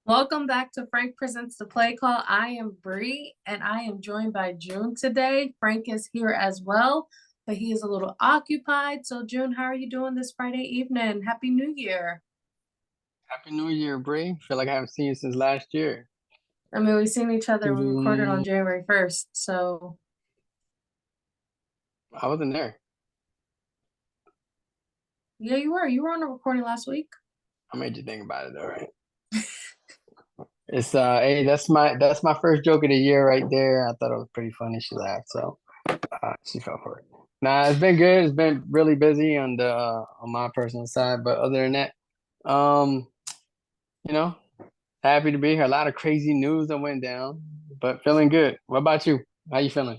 Welcome back to Frank Presents the Play Call. I am Bree, and I am joined by June today. Frank is here as well, but he is a little occupied. So, June, how are you doing this Friday evening? Happy New Year. Happy New Year, Bree. Feel like I haven't seen you since last year. I mean, we've seen each other. We recorded on January 1st, so. I wasn't there. Yeah, you were. You were on a recording last week. I made you think about it though, right? It's hey, that's my first joke of the year right there. I thought it was pretty funny. She laughed, so she fell for it. Nah, it's been good. It's been really busy on the on my personal side, but other than that, um, you know, happy to be here. A lot of crazy news that went down, but feeling good. What about you? How you feeling?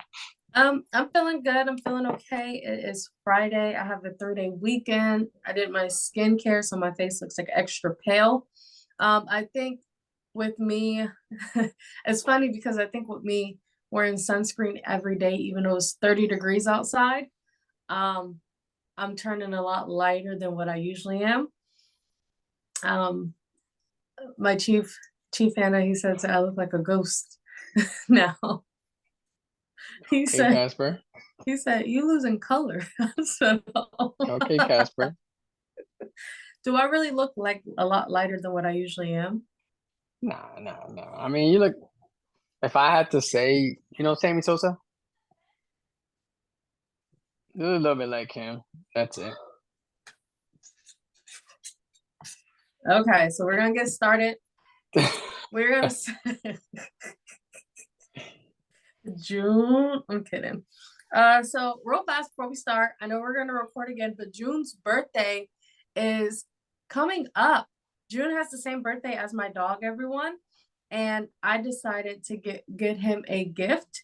I'm feeling good. I'm feeling okay. It is Friday. I have a 3-day weekend. I did my skincare, so my face looks like extra pale. I think with me, it's funny because I think with me wearing sunscreen every day, even though it's 30 degrees outside, um, I'm turning a lot lighter than what I usually am. My chief Anna, he said I look like a ghost now. He Okay, said Casper. he said you losing color. So, Okay, Casper. do I really look like a lot lighter than what I usually am? Nah, nah, nah. I mean, you look. If I had to say, Sammy Sosa, a little bit like him. That's it. Okay, so we're gonna get started. We're gonna June. I'm kidding. So real fast before we start, I know we're gonna record again, but June's birthday is coming up. June has the same birthday as my dog, everyone, and I decided to get him a gift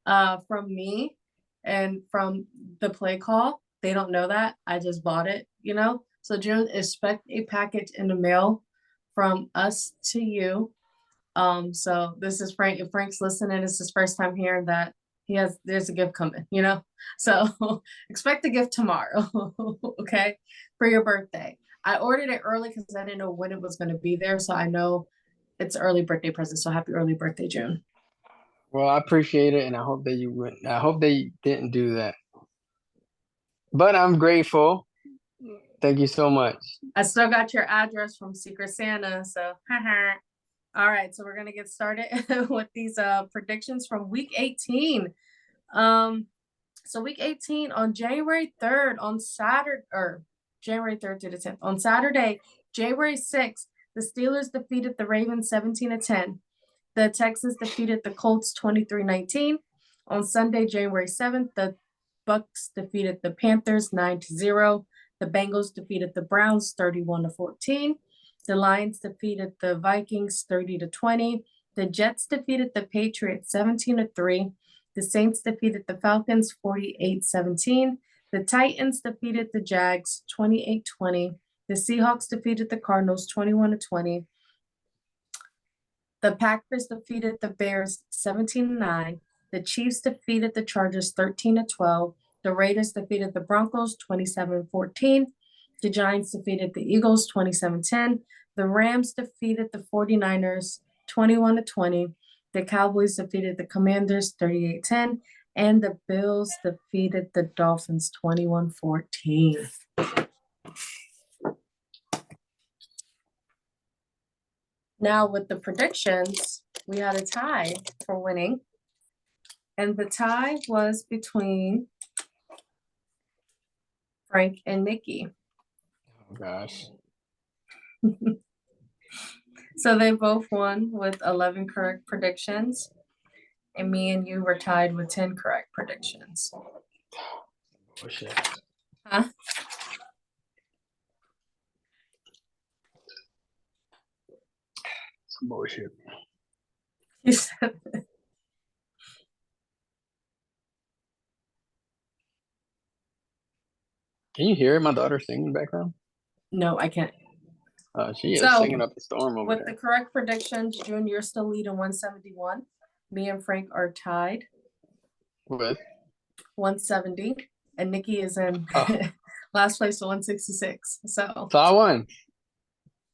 from me and from the play call. They don't know that. I just bought it, you know? So June, expect a package in the mail from us to you. So this is Frank. If Frank's listening, it's his first time hearing that there's a gift coming, you know? So expect the gift tomorrow, okay? For your birthday. I ordered it early because I didn't know when it was going to be there. So I know it's early birthday present. So happy early birthday, June. Well, I appreciate it, and I hope that you wouldn't. I hope they didn't do that. But I'm grateful. Thank you so much. I still got your address from Secret Santa, so all right, so we're gonna get started with these predictions from week 18. So week 18 on January 3rd, on Saturday, or January 3rd to the 10th. On Saturday, January 6th, the Steelers defeated the Ravens 17-10. The Texans defeated the Colts 23-19. On Sunday, January 7th, the Bucks defeated the Panthers 9-0. The Bengals defeated the Browns 31-14. The Lions defeated the Vikings 30-20. The Jets defeated the Patriots 17-3. The Saints defeated the Falcons 48-17. The Titans defeated the Jags 28-20. The Seahawks defeated the Cardinals 21-20. The Packers defeated the Bears 17-9. The Chiefs defeated the Chargers 13-12. The Raiders defeated the Broncos 27-14. The Giants defeated the Eagles 27-10. The Rams defeated the 49ers 21-20. The Cowboys defeated the Commanders 38-10. And the Bills defeated the Dolphins 21-14. Now with the predictions, we had a tie for winning. And the tie was between Frank and Nikki. Oh gosh. So they both won with 11 correct predictions. And me and you were tied with 10 correct predictions. Bullshit. Huh? Some bullshit. You said that. Can you hear my daughter singing in the background? No, I can't. She is singing up a storm over with there. the correct predictions, June, you're still leading 171. Me and Frank are tied With 170. And Nikki is in Last place to 166. So So I won.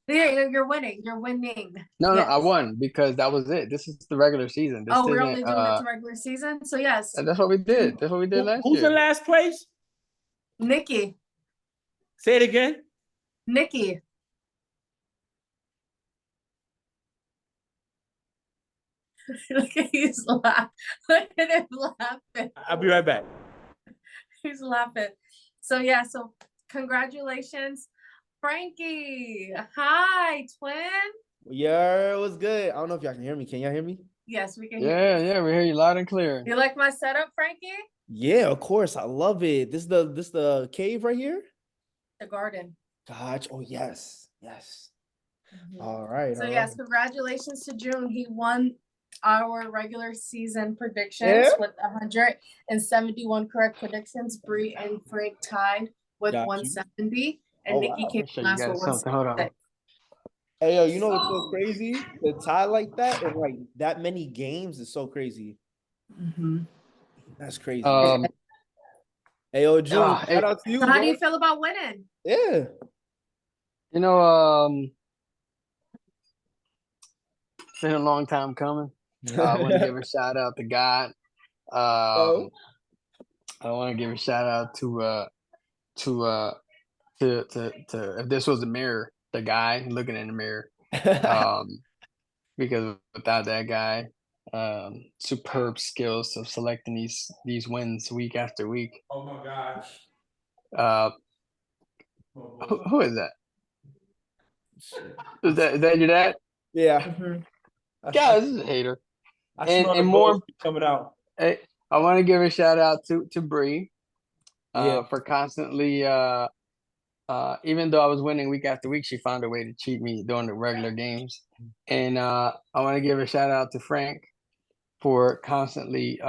you're winning. You're winning. No, Yes. I won because that was it. This is the regular season. This Oh, we're isn't only doing it to regular season. So yes, that's what we did. That's what we did last Who's in year. last place? Nikki. Say it again. Nikki. Look at he's laughing. Look at him laughing. I'll be right back. He's laughing. So yeah, so congratulations, Frankie. Hi, twin. Yeah, it was good. I don't know if y'all can hear me. Can y'all hear me? Yes, we can hear you. Yeah, we hear you loud and clear. You like my setup, Frankie? Yeah, of course. I love it. This the cave right here? The garden. Gotcha. Oh yes. Yes. Mhm. All right. So all yes, right. congratulations to June. He won our regular season predictions Yeah. with 171 correct predictions. Bree and Frank tied with Got you. 170, and Oh, Nikki wow. came Let me show you last guys with something. Hold on. 166. Hey yo, you know what's so crazy? The tie like that and like that many games is so crazy. Mhm. That's crazy. Hey, Hey yo, June, hey. shout out to you. So how do you bro. feel about winning? Yeah. You know, it's been a long time coming. I want to give a shout out to God. Oh. I want to give a shout out to if this was a mirror, the guy looking in the mirror. Because without that guy, superb skills of selecting these wins week after week. Oh my gosh. Who is that? Is that your dad? Yeah. Mhm. God, this is a hater. I And- smell and the more- ghost coming out. Hey, I want to give a shout out to Bree, Yeah. for constantly even though I was winning week after week, she found a way to cheat me during the regular games. And I want to give a shout out to Frank for constantly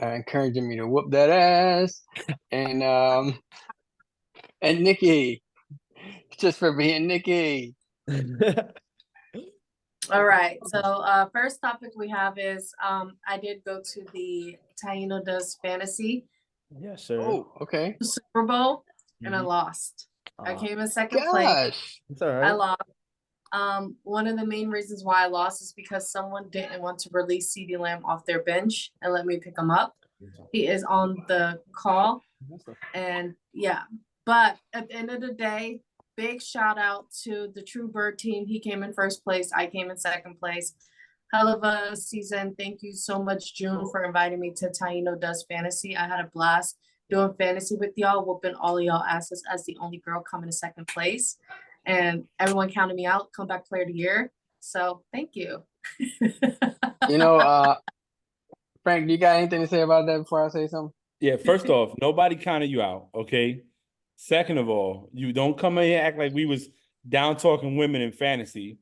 encouraging me to whoop that ass, and Nikki, just for being Nikki. All right. So first topic we have is I did go to the Taino Does Fantasy Yes, sir. Oh, okay. Super Bowl and I Mhm. lost. I Aw, came in second place. Gosh. it's all I right. lost. One of the main reasons why I lost is because someone didn't want to release CeeDee Lamb off their bench and let me pick him up. He is on the call, and yeah. But at the end of the day, big shout out to the True Bird team. He came in first place. I came in second place. Hell of a season. Thank you so much, June, for inviting me to Taino Does Fantasy. I had a blast doing fantasy with y'all, whooping all y'all asses as the only girl coming in second place. And everyone counted me out, comeback player of the year. So thank you. You know, Frank, do you got anything to say about that before I say something? Yeah, first off, nobody counted you out, okay? Second of all, you don't come in here and act like we was down talking women in fantasy.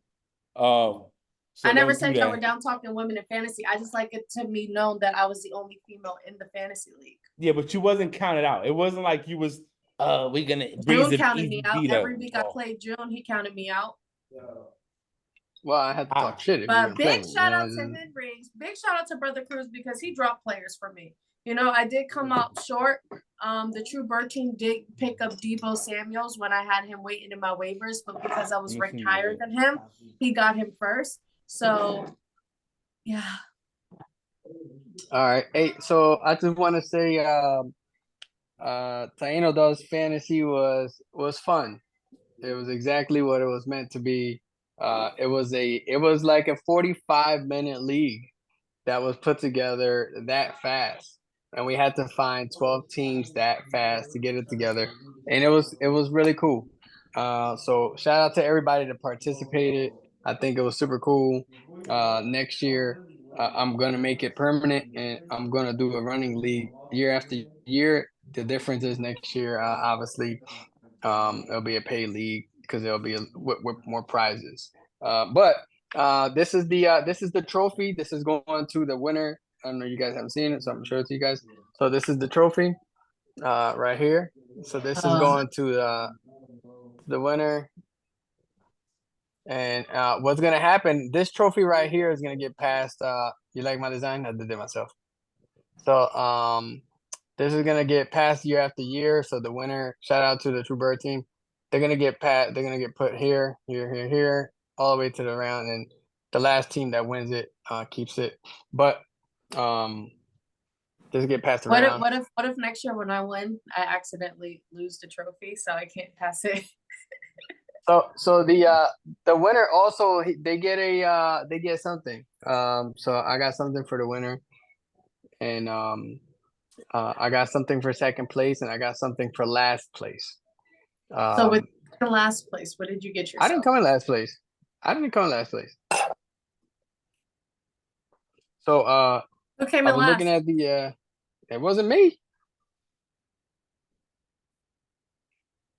So I never don't do said y'all were that. down talking women in fantasy. I just like it to be known that I was the only female in the fantasy league. Yeah, but you wasn't counted out. It wasn't like you was we're gonna June counted me out. beat up. Every week I played June, he counted me out. Well, I had to talk shit if you But were playing. big shout out to Henry. Big shout out to Brother Cruz because he dropped players for me. You know, I did come out short. The True Bird team did pick up Debo Samuels when I had him waiting in my waivers, but because I was ranked higher than him, he got him first. So, yeah. All right. Hey, so I just want to say, Taino Does Fantasy was fun. It was exactly what it was meant to be. It was like a 45-minute league that was put together that fast, and we had to find 12 teams that fast to get it together, and it was really cool. So shout out to everybody that participated. I think it was super cool. Next year, I'm gonna make it permanent, and I'm gonna do a running league year after year. The difference is next year, obviously, it'll be a paid league because there'll be with more prizes. But this is the trophy. This is going to the winner. I don't know, you guys haven't seen it, so I'm sure it's you guys. So this is the trophy, right here. So this is going to the winner. And what's gonna happen? This trophy right here is gonna get passed. You like my design? I did it myself. So This is gonna get passed year after year. So the winner, shout out to the True Bird team. They're gonna get put here, here, here, here, all the way to the round, and the last team that wins it keeps it. But just get passed What if around. what if next year when I win, I accidentally lose the trophy, so I can't pass it? So the winner also they get something. So I got something for the winner, and I got something for second place, and I got something for last place. So with the last place, what did you get yourself? I didn't come in last place. I didn't come in last place. So Who came I in was last? looking at the it wasn't me.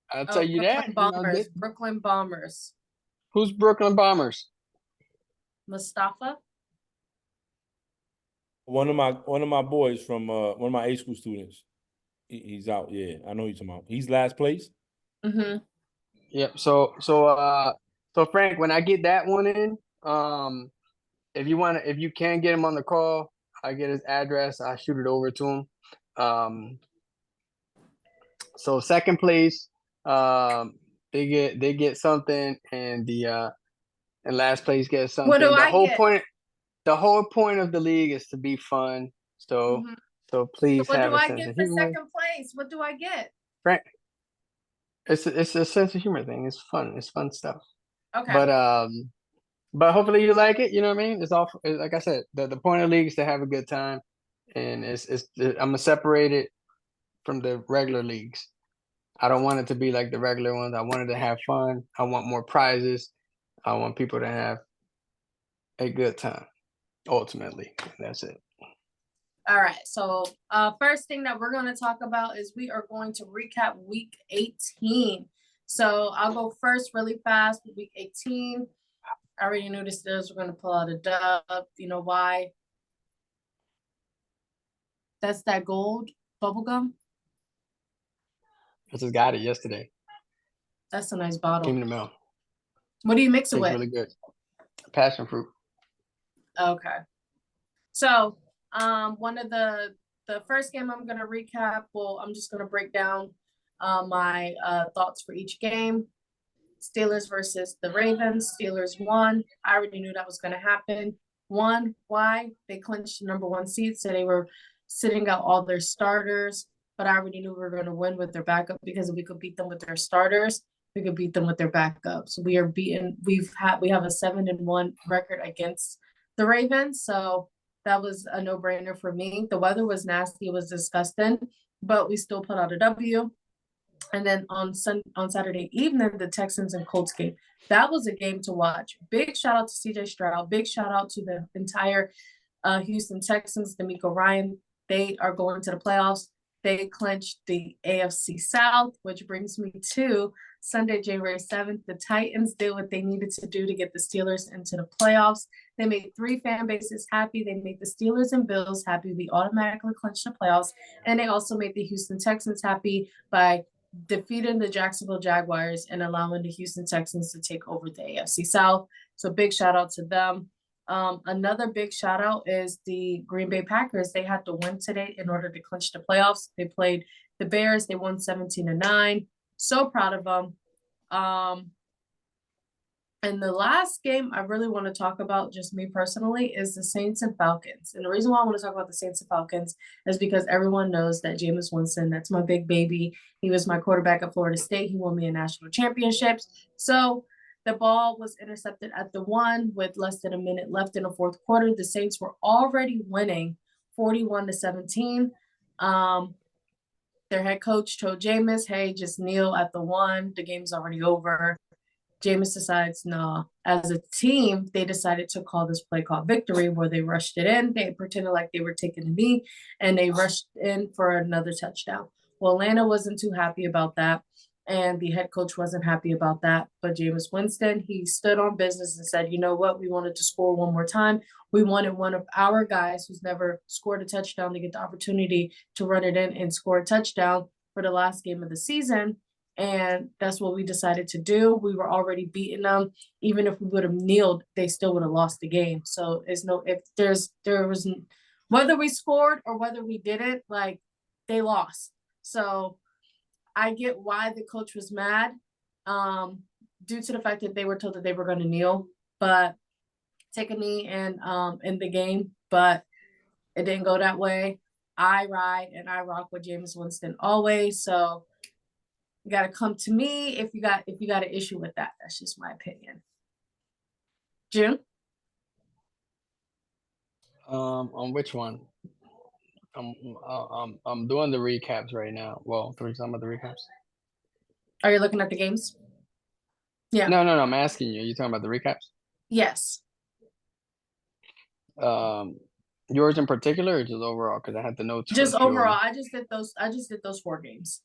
I'll tell you that. Brooklyn You know, Bombers. Brooklyn Bombers. who's Brooklyn Bombers? Mustafa. One of my boys from one of my A school students. He's out. Yeah, I know who you're talking about. He's last place. Mm-hmm. Yep. So Frank, when I get that one in, if you can get him on the call, I get his address. I shoot it over to him. So second place, they get something, and last place gets something. What do I get? The whole point of the league is to be fun. So Mhm. so please What have do a I sense get of for humor. second place? What do I get? Frank, it's a sense of humor thing. It's fun. It's fun stuff. Okay. But hopefully you like it. You know what I mean? Like I said, the point of the league is to have a good time, and I'm gonna separate it from the regular leagues. I don't want it to be like the regular ones. I wanted to have fun. I want more prizes. I want people to have a good time. Ultimately, that's it. All right. So first thing that we're going to talk about is we are going to recap week 18. So I'll go first really fast with week 18. I already knew the Steelers were going to pull out a dub. You know why? That's that gold bubblegum. I just got it yesterday. That's a nice Came bottle. in the mail. What do you mix it Tastes with? really good. Passion fruit. Okay. So one of the first game I'm going to recap, well, I'm just going to break down my thoughts for each game. Steelers versus the Ravens. Steelers won. I already knew that was going to happen. One, why? They clinched the number 1 seed, so they were sitting out all their starters. But I already knew we were going to win with their backup, because if we could beat them with their starters, we could beat them with their backups. We are beaten. We have a 7-1 record against the Ravens, so that was a no-brainer for me. The weather was nasty. It was disgusting, but we still put out a W. And then on Saturday evening, the Texans and Colts game. That was a game to watch. Big shout out to CJ Stroud. Big shout out to the entire Houston Texans, DeMeco Ryan. They are going to the playoffs. They clinched the AFC South, which brings me to Sunday, January 7th. The Titans did what they needed to do to get the Steelers into the playoffs. They made 3 fan bases happy. They made the Steelers and Bills happy. We automatically clinched the playoffs. And they also made the Houston Texans happy by defeating the Jacksonville Jaguars and allowing the Houston Texans to take over the AFC South. So big shout out to them. Another big shout out is the Green Bay Packers. They had to win today in order to clinch the playoffs. They played the Bears. They won 17-9. So proud of them. And the last game I really want to talk about, just me personally, is the Saints and Falcons. And the reason why I want to talk about the Saints and Falcons is because everyone knows that Jameis Winston, that's my big baby. He was my quarterback at Florida State. He won me a national championships. So the ball was intercepted at the 1 with less than a minute left in the fourth quarter. The Saints were already winning 41-17. Their head coach told Jameis, hey, just kneel at the 1. The game's already over. Jameis decides, no. As a team, they decided to call this play called victory, where they rushed it in. They pretended like they were taking a knee, and they rushed in for another touchdown. Well, Atlanta wasn't too happy about that, and the head coach wasn't happy about that. But Jameis Winston, he stood on business and said, you know what? We wanted to score one more time. We wanted one of our guys who's never scored a touchdown to get the opportunity to run it in and score a touchdown for the last game of the season. And that's what we decided to do. We were already beating them. Even if we would have kneeled, they still would have lost the game. So there was whether we scored or whether we didn't, like, they lost. So I get why the coach was mad, due to the fact that they were told that they were going to kneel, but take a knee and in the game, but it didn't go that way. I ride and I rock with Jameis Winston always. So you got to come to me if you got an issue with that. That's just my opinion. June? On which one? I'm doing the recaps right now. Well, for some of the recaps. Are you looking at the games? Yeah. No, I'm asking you. You talking about the recaps? Yes. Yours in particular, or just overall? Because I had the notes. Just for Jordan. overall. I just did those 4 games.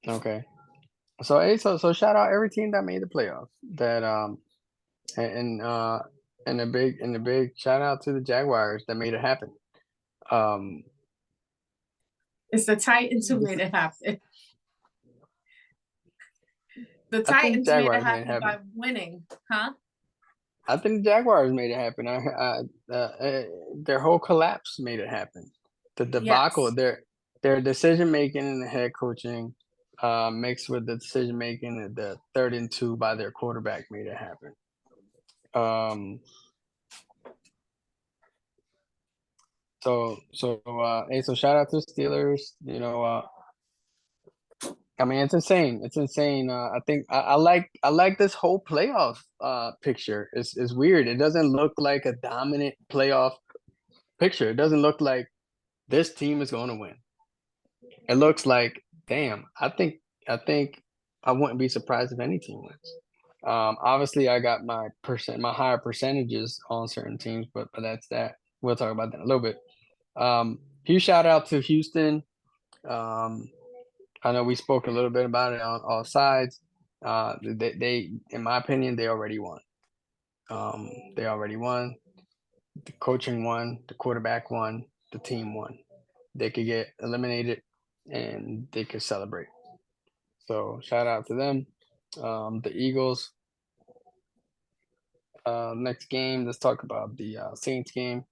Okay. So hey, so shout out every team that made the playoffs. That and a big shout out to the Jaguars that made it happen. It's the Titans who made it happen. The I think Titans made it Jaguars made it happen by happen. winning, huh? I think the Jaguars made it happen. Their whole collapse made it happen. The debacle, Yes. their decision making and the head coaching, mixed with the decision making and the 3rd and 2 by their quarterback made it happen. So shout out to the Steelers. You know, I mean, it's insane. It's insane. I think I like this whole playoff picture. It's weird. It doesn't look like a dominant playoff picture. It doesn't look like this team is going to win. It looks like, damn, I think I wouldn't be surprised if any team wins. Obviously I got my higher percentages on certain teams, but that's that. We'll talk about that in a little bit. Huge shout out to Houston. I know we spoke a little bit about it on all sides. They in my opinion, they already won. They already won. The coaching won, the quarterback won, the team won. They could get eliminated and they could celebrate. So shout out to them. The Eagles. Next game, let's talk about the Saints game.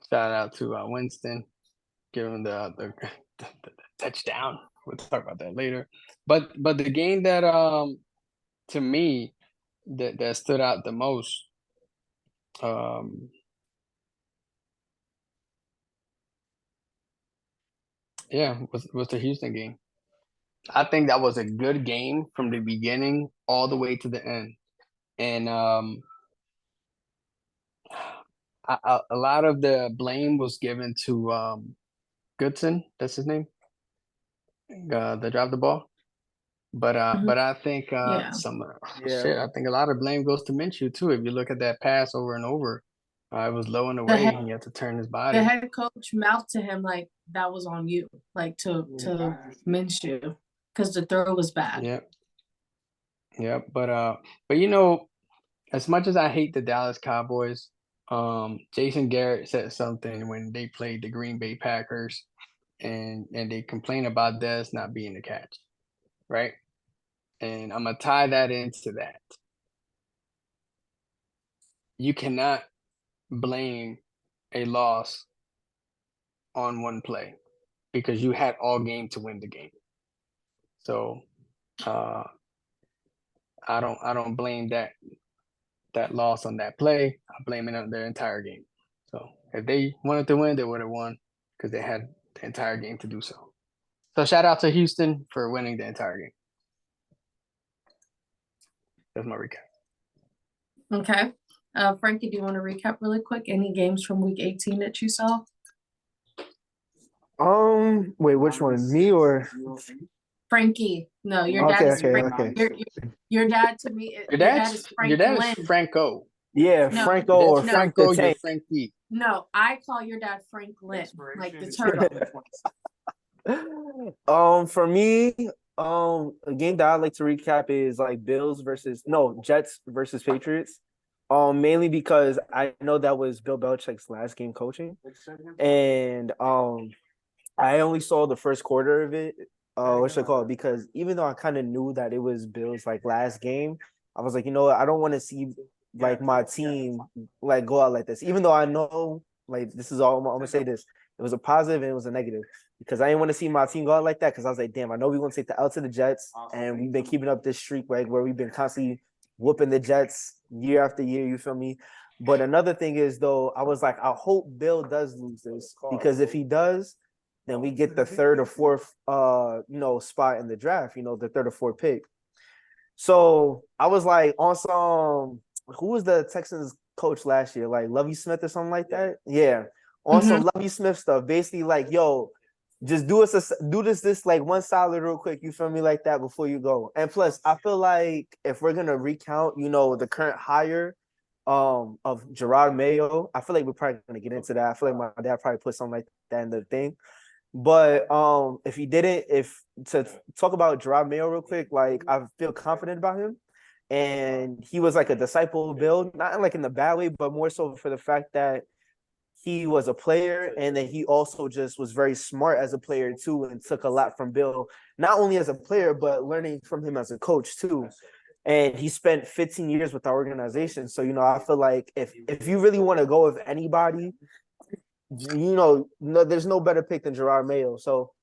Shout out to Winston, giving the touchdown. We'll talk about that later. But the game that to me that stood out the most, was the Houston game. I think that was a good game from the beginning all the way to the end. And a lot of the blame was given to Goodson. That's his name. That dropped the ball. But I think Yeah. Yeah. I think a lot of blame goes to Minshew too. If you look at that pass over and over, it was low and away. head- And he had to turn his body. The head coach mouthed to him like that was on you, like to Minshew, because the throw was bad. Yeah. But you know, as much as I hate the Dallas Cowboys, Jason Garrett said something when they played the Green Bay Packers, and they complain about Dez not being the catch, right? And I'm gonna tie that into that. You cannot blame a loss on one play because you had all game to win the game. So I don't blame that loss on that play. I blame it on their entire game. So if they wanted to win, they would have won because they had the entire game to do so. So shout out to Houston for winning the entire game. That's my recap. Okay. Frankie, do you want to recap really quick? Any games from week 18 that you saw? Wait, which one? Me or Frankie. No, your dad is Frank. Your dad to me. Your dad is Franklin. Franco. Yeah, No. Franco or That's Frank Franco, the you're Tank. Frankie. No, I call your dad Franklin, like the turtle. For me, a game that I'd like to recap is like Jets versus Patriots. Mainly because I know that was Bill Belichick's last game coaching, and I only saw the first quarter of it. What's it called? Because even though I kind of knew that it was Bill's like last game, I was like, you know what? I don't want to see like my team like go out like this. Even though I know like this is all I'm gonna say this. It was a positive and it was a negative. because I didn't want to see my team go out like that. Because I was like, damn, I know we're gonna take the L to the Jets, and we've been keeping up this streak, right, where we've been constantly whooping the Jets year after year. You feel me? But another thing is though, I was like, I hope Bill does lose this, because if he does, then we get the third or fourth spot in the draft, the third or fourth pick. So I was like on some, who was the Texans coach last year? Like Lovie Smith or something like that? Yeah. On some Lovie Smith stuff. Basically like, yo, just do this like one solid real quick. You feel me, like that before you go. And plus, I feel like if we're gonna recount, the current hire of Gerard Mayo, I feel like we're probably gonna get into that. I feel like my dad probably put something like that in the thing. But if he didn't, if to talk about Gerard Mayo real quick, like I feel confident about him. And he was like a disciple of Bill, not like in the bad way, but more so for the fact that he was a player, and then he also just was very smart as a player too, and took a lot from Bill, not only as a player, but learning from him as a coach too. And he spent 15 years with our organization. So, I feel like if you really want to go with anybody, no, there's no better pick than Gerard Mayo. So,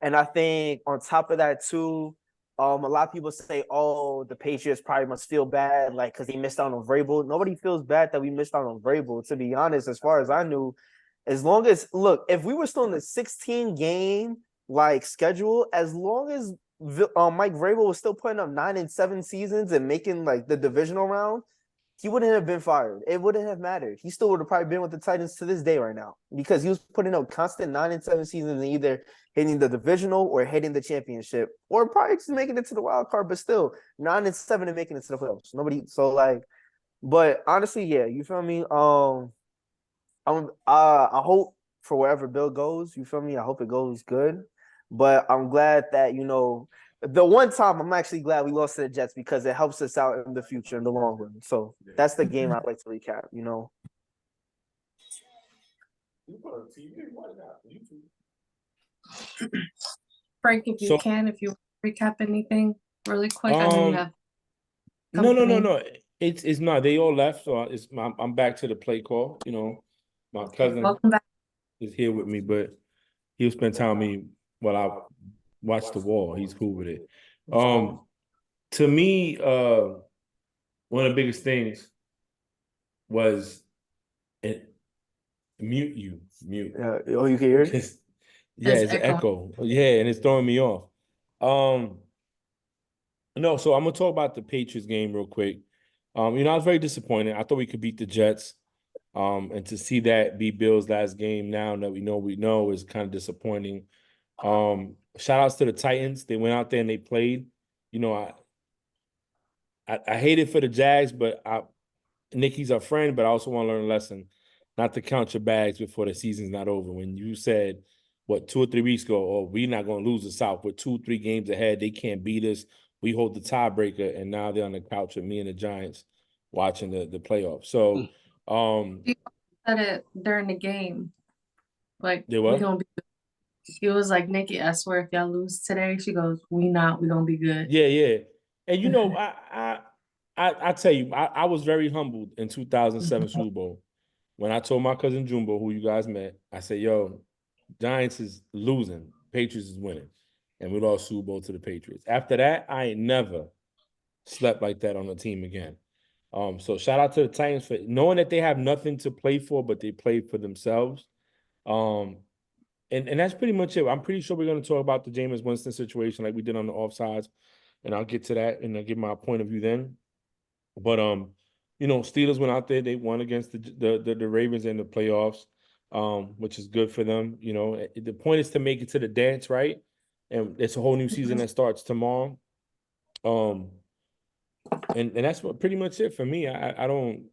and I think on top of that too, a lot of people say, "Oh, the Patriots probably must feel bad, like because they missed out on Vrabel." Nobody feels bad that we missed out on Vrabel. To be honest, as far as I knew, as long as if we were still in the 16 game like schedule, as long as Mike Vrabel was still putting up 9-7 seasons and making like the divisional round, he wouldn't have been fired. It wouldn't have mattered. He still would have probably been with the Titans to this day right now, because he was putting up constant 9-7 seasons and either hitting the divisional or hitting the championship, or probably just making it to the wild card, but still 9-7 and making it to the playoffs. But honestly, yeah, you feel me? I hope for wherever Bill goes, you feel me? I hope it goes good. But I'm glad that, the one time I'm actually glad we lost to the Jets, because it helps us out in the future in the long run. So that's the game I'd like to recap. Frank, if you So, can, if you recap anything really quick, I know you have no. company. It's not. They all left, so I'm back to the play call. My cousin Welcome back. is here with me, but he'll spend time with me while I watch the wall. He's cool with it. To me, one of the biggest things was mute. Oh, you can hear it? Yeah, There's it's an echo. Yeah, and it's throwing me off. No, so I'm gonna talk about the Patriots game real quick. I was very disappointed. I thought we could beat the Jets. And to see that be Bill's last game now that we know is kind of disappointing. Shout outs to the Titans. They went out there and they played. I hate it for the Jags, but Nicky's our friend, but I also want to learn a lesson not to count your bags before the season's not over. When you said, 2 or 3 weeks ago, oh, we're not going to lose the South. We're 2-3 games ahead. They can't beat us. We hold the tiebreaker, and now they're on the couch with me and the Giants watching the playoffs. So, He said it during the game. Like, they we what? gonna be good. He was like, Nikki, I swear if y'all lose today, she goes, we gonna be good. Yeah. And I tell you, I was very humbled in 2007 Super Bowl when I told my cousin Jumbo, who you guys met, I said, yo, Giants is losing, Patriots is winning. And we lost Super Bowl to the Patriots. After that, I ain't never slept like that on a team again. So shout out to the Titans for knowing that they have nothing to play for, but they play for themselves. And that's pretty much it. I'm pretty sure we're going to talk about the Jameis Winston situation like we did on the offsides, and I'll get to that and I'll give my point of view then. But Steelers went out there, they won against the Ravens in the playoffs, which is good for them. The point is to make it to the dance, right? And it's a whole new season that starts tomorrow. And that's pretty much it for me. I don't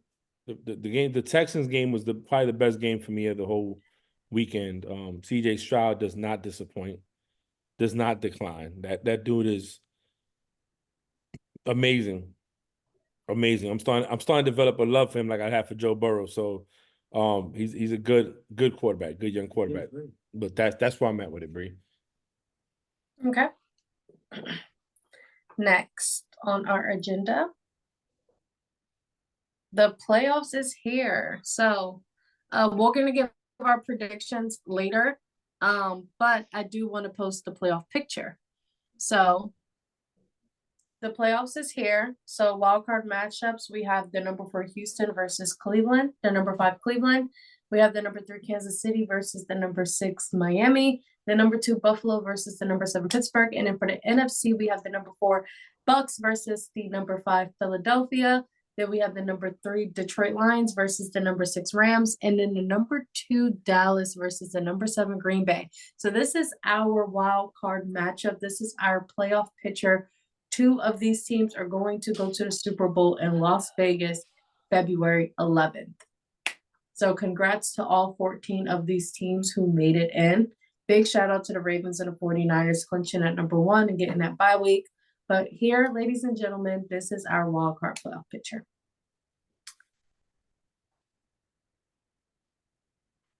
the game, the Texans game was probably the best game for me of the whole weekend. CJ Stroud does not disappoint, does not decline. That dude is amazing. Amazing. I'm starting to develop a love for him like I have for Joe Burrow. So he's a good quarterback, good young quarterback. But that's where I'm at with it, Bree. Okay. Next on our agenda, the playoffs is here. So we're gonna give our predictions later. But I do want to post the playoff picture. So the playoffs is here. So wild card matchups, we have the number 4 Houston versus Cleveland, the number 5 Cleveland. We have the number 3 Kansas City versus the number 6 Miami, the number 2 Buffalo versus the number 7 Pittsburgh, and then for the NFC, we have the number 4 Bucks versus the number 5 Philadelphia. Then we have the number 3 Detroit Lions versus the number 6 Rams, and then the number 2 Dallas versus the number 7 Green Bay. So this is our wild card matchup. This is our playoff picture. 2 of these teams are going to go to the Super Bowl in Las Vegas, February 11th. So congrats to all 14 of these teams who made it in. Big shout out to the Ravens and the 49ers clinching at number 1 and getting that bye week. But here, ladies and gentlemen, this is our wild card playoff picture.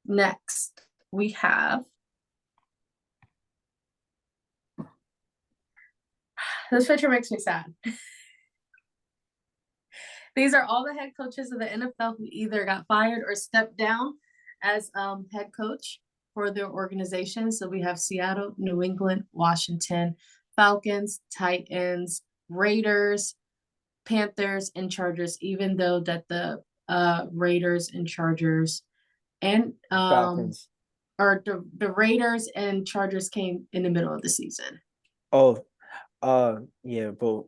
Next, we have this picture makes me sad. These are all the head coaches of the NFL who either got fired or stepped down as head coach for their organization. So we have Seattle, New England, Washington, Falcons, Titans, Raiders, Panthers, and Chargers, even though that the Raiders and Chargers and Falcons. or the Raiders and Chargers came in the middle of the season. Oh, yeah, but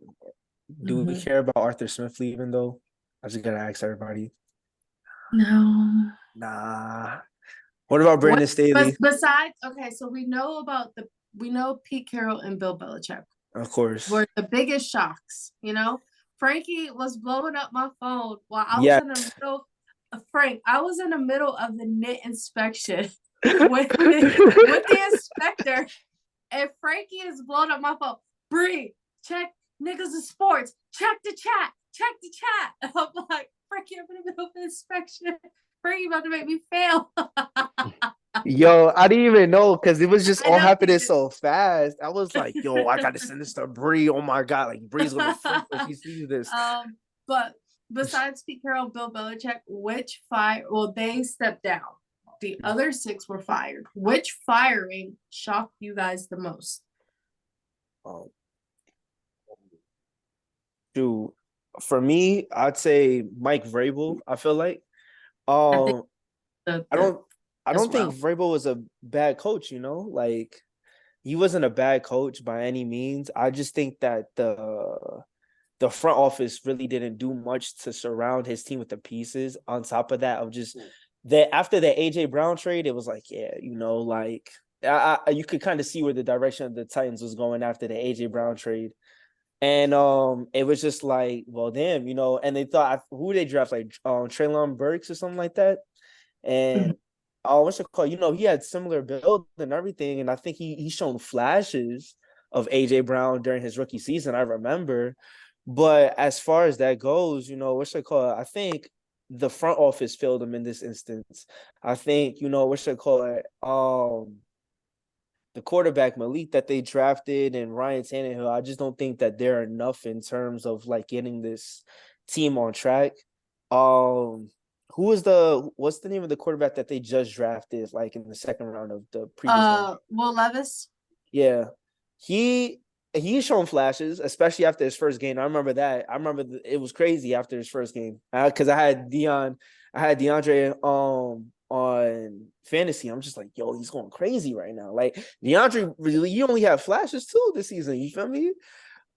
do we Mhm. care about Arthur Smith leaving though? I just gotta ask everybody. No. Nah. What about Brandon Staley? Besides, okay, so we know Pete Carroll and Bill Belichick Of course. were the biggest shocks, you know? Frankie was blowing up my phone while I was Yes. in the middle. Frank, I was in the middle of the knit inspection with the inspector, and Frankie is blowing up my phone. Bree, check niggas in sports. Check the chat. Check the chat. And I'm like, Frankie, I'm in the middle of the inspection. Frankie about to make me fail. Yo, I didn't even know because it was just I all know, happening he did. so fast. I was like, yo, I gotta send this to Bree. Oh my god, like Bree's gonna flip when she sees this. But besides Pete Carroll and Bill Belichick, they stepped down. The other 6 were fired. Which firing shocked you guys the most? Dude, for me, I'd say Mike Vrabel. I feel like, think I don't as think well. Vrabel was a bad coach. You know, like he wasn't a bad coach by any means. I just think that the front office really didn't do much to surround his team with the pieces. On top of that, of just that after the AJ Brown trade, it was like, yeah, you know, like you could kind of see where the direction of the Titans was going after the AJ Brown trade. And it was just like, well, damn, you know, and they thought who they draft, like Treylon Burks or something like that. And what's it called? You know, he had similar build and everything, and I think he's shown flashes of AJ Brown during his rookie season. I remember, but as far as that goes, you know, what's it called? I think the front office failed him in this instance. I think, you know, what's it called? The quarterback Malik that they drafted and Ryan Tannehill, I just don't think that they're enough in terms of like getting this team on track. What's the name of the quarterback that they just drafted like in the second round of the previous one? Will Levis. Yeah. He's shown flashes, especially after his first game. I remember that. It was crazy after his first game. Because I had DeAndre on fantasy. I'm just like, yo, he's going crazy right now. Like DeAndre, really, you only have flashes too this season. You feel me?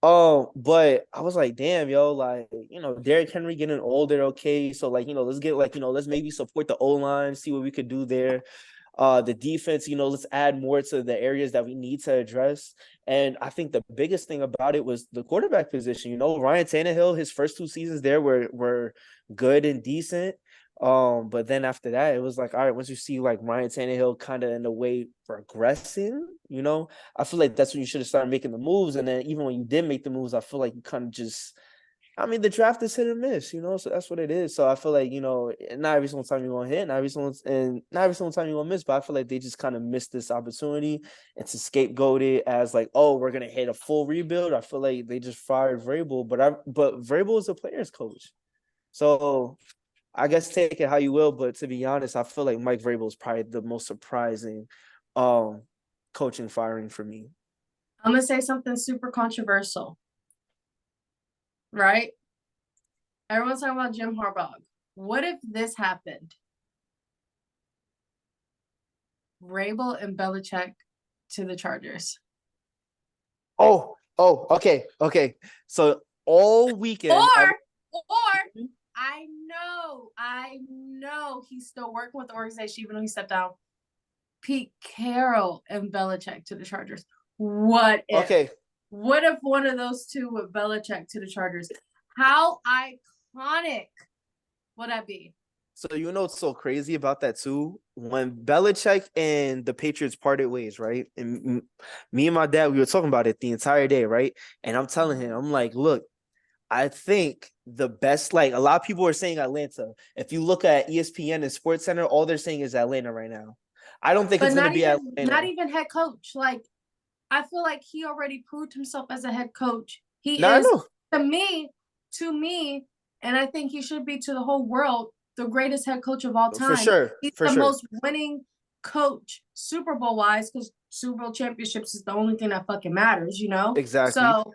But I was like, damn, yo, like, you know, Derrick Henry getting older, okay. So like, you know, let's maybe support the O-line, see what we could do there. The defense, you know, let's add more to the areas that we need to address. And I think the biggest thing about it was the quarterback position. You know, Ryan Tannehill, his first 2 seasons there were good and decent. But then after that, it was like, all right, once you see like Ryan Tannehill kind of in a way progressing, you know, I feel like that's when you should have started making the moves. And then even when you did make the moves, I feel like you kind of just, I mean, the draft is hit or miss, you know, so that's what it is. So I feel like, you know, not every single time you're going to hit, not every single time you're going to miss, but I feel like they just kind of missed this opportunity and to scapegoat it as like, oh, we're going to hit a full rebuild. I feel like they just fired Vrabel, but Vrabel is a player's coach. So I guess take it how you will, but to be honest, I feel like Mike Vrabel is probably the most surprising coaching firing for me. I'm gonna say something super controversial, right? Everyone's talking about Jim Harbaugh. What if this happened? Vrabel and Belichick to the Chargers. Oh, okay. So all weekend, Or I know he's still working with the organization even though he stepped down. Pete Carroll and Belichick to the Chargers. What if? okay. What if one of those two with Belichick to the Chargers? How iconic would that be? So you know what's so crazy about that too? When Belichick and the Patriots parted ways, right? And me and my dad, we were talking about it the entire day, right? And I'm telling him, I'm like, look, I think the best, like a lot of people are saying Atlanta. If you look at ESPN and Sports Center, all they're saying is Atlanta right now. I don't think But it's gonna not be even Atlanta. not even head coach. Like I feel like he already proved himself as a head coach. He No, I is know. to me, and I think he should be to the whole world, the greatest head coach of all For time. sure. He's For the sure. most winning coach, Super Bowl wise, because Super Bowl championships is the only thing that fucking matters, you know? Exactly. So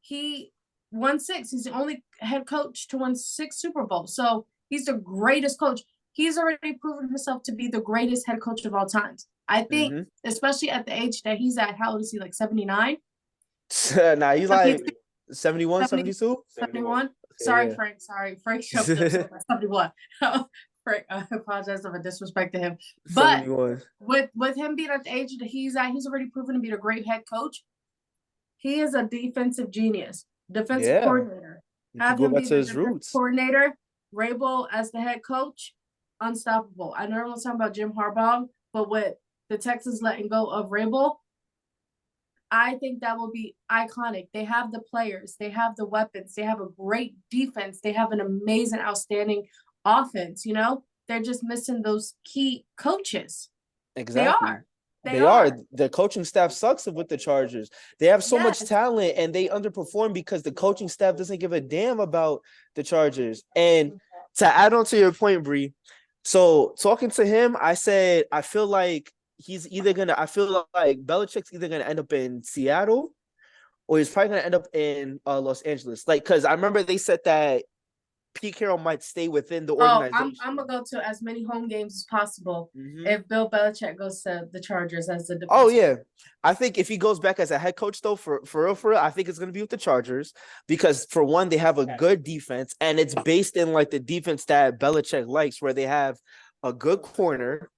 he won 6. He's the only head coach to win 6 Super Bowls. So he's the greatest coach. He's already proven himself to be the greatest head coach of all times. I think, Mhm. especially at the age that he's at, how old is he, like 79? Nah, he's like 71, 70, 72? 71? Yeah. Sorry, Frank jumped up so that's 71. Frank, I apologize if I disrespected him. But 71. with him being at the age that he's at, he's already proven to be a great head coach. He is a defensive genius, defensive Yeah. coordinator. You can Have go him back be to the his defensive roots. coordinator, Vrabel as the head coach, unstoppable. I know everyone's talking about Jim Harbaugh, but with the Texans letting go of Vrabel, I think that will be iconic. They have the players, they have the weapons, they have a great defense, they have an amazing, outstanding offense. You know, they're just missing those key coaches. Exactly. They are. are. The coaching staff sucks with the Chargers. They have so much Yes. talent and they underperform because the coaching staff doesn't give a damn about the Chargers. And to add on to your point, Bree, so talking to him, I said I feel like I feel like Belichick's either gonna end up in Seattle or he's probably gonna end up in Los Angeles. Like, because I remember they said that Pete Carroll might stay within the Oh, organization. I'm gonna go to as many home games as possible Mhm. if Bill Belichick goes to the Chargers as the defense. Oh yeah, I think if he goes back as a head coach though, for real, I think it's gonna be with the Chargers because for one, they have a good defense and it's based in like the defense that Belichick likes, where they have a good corner,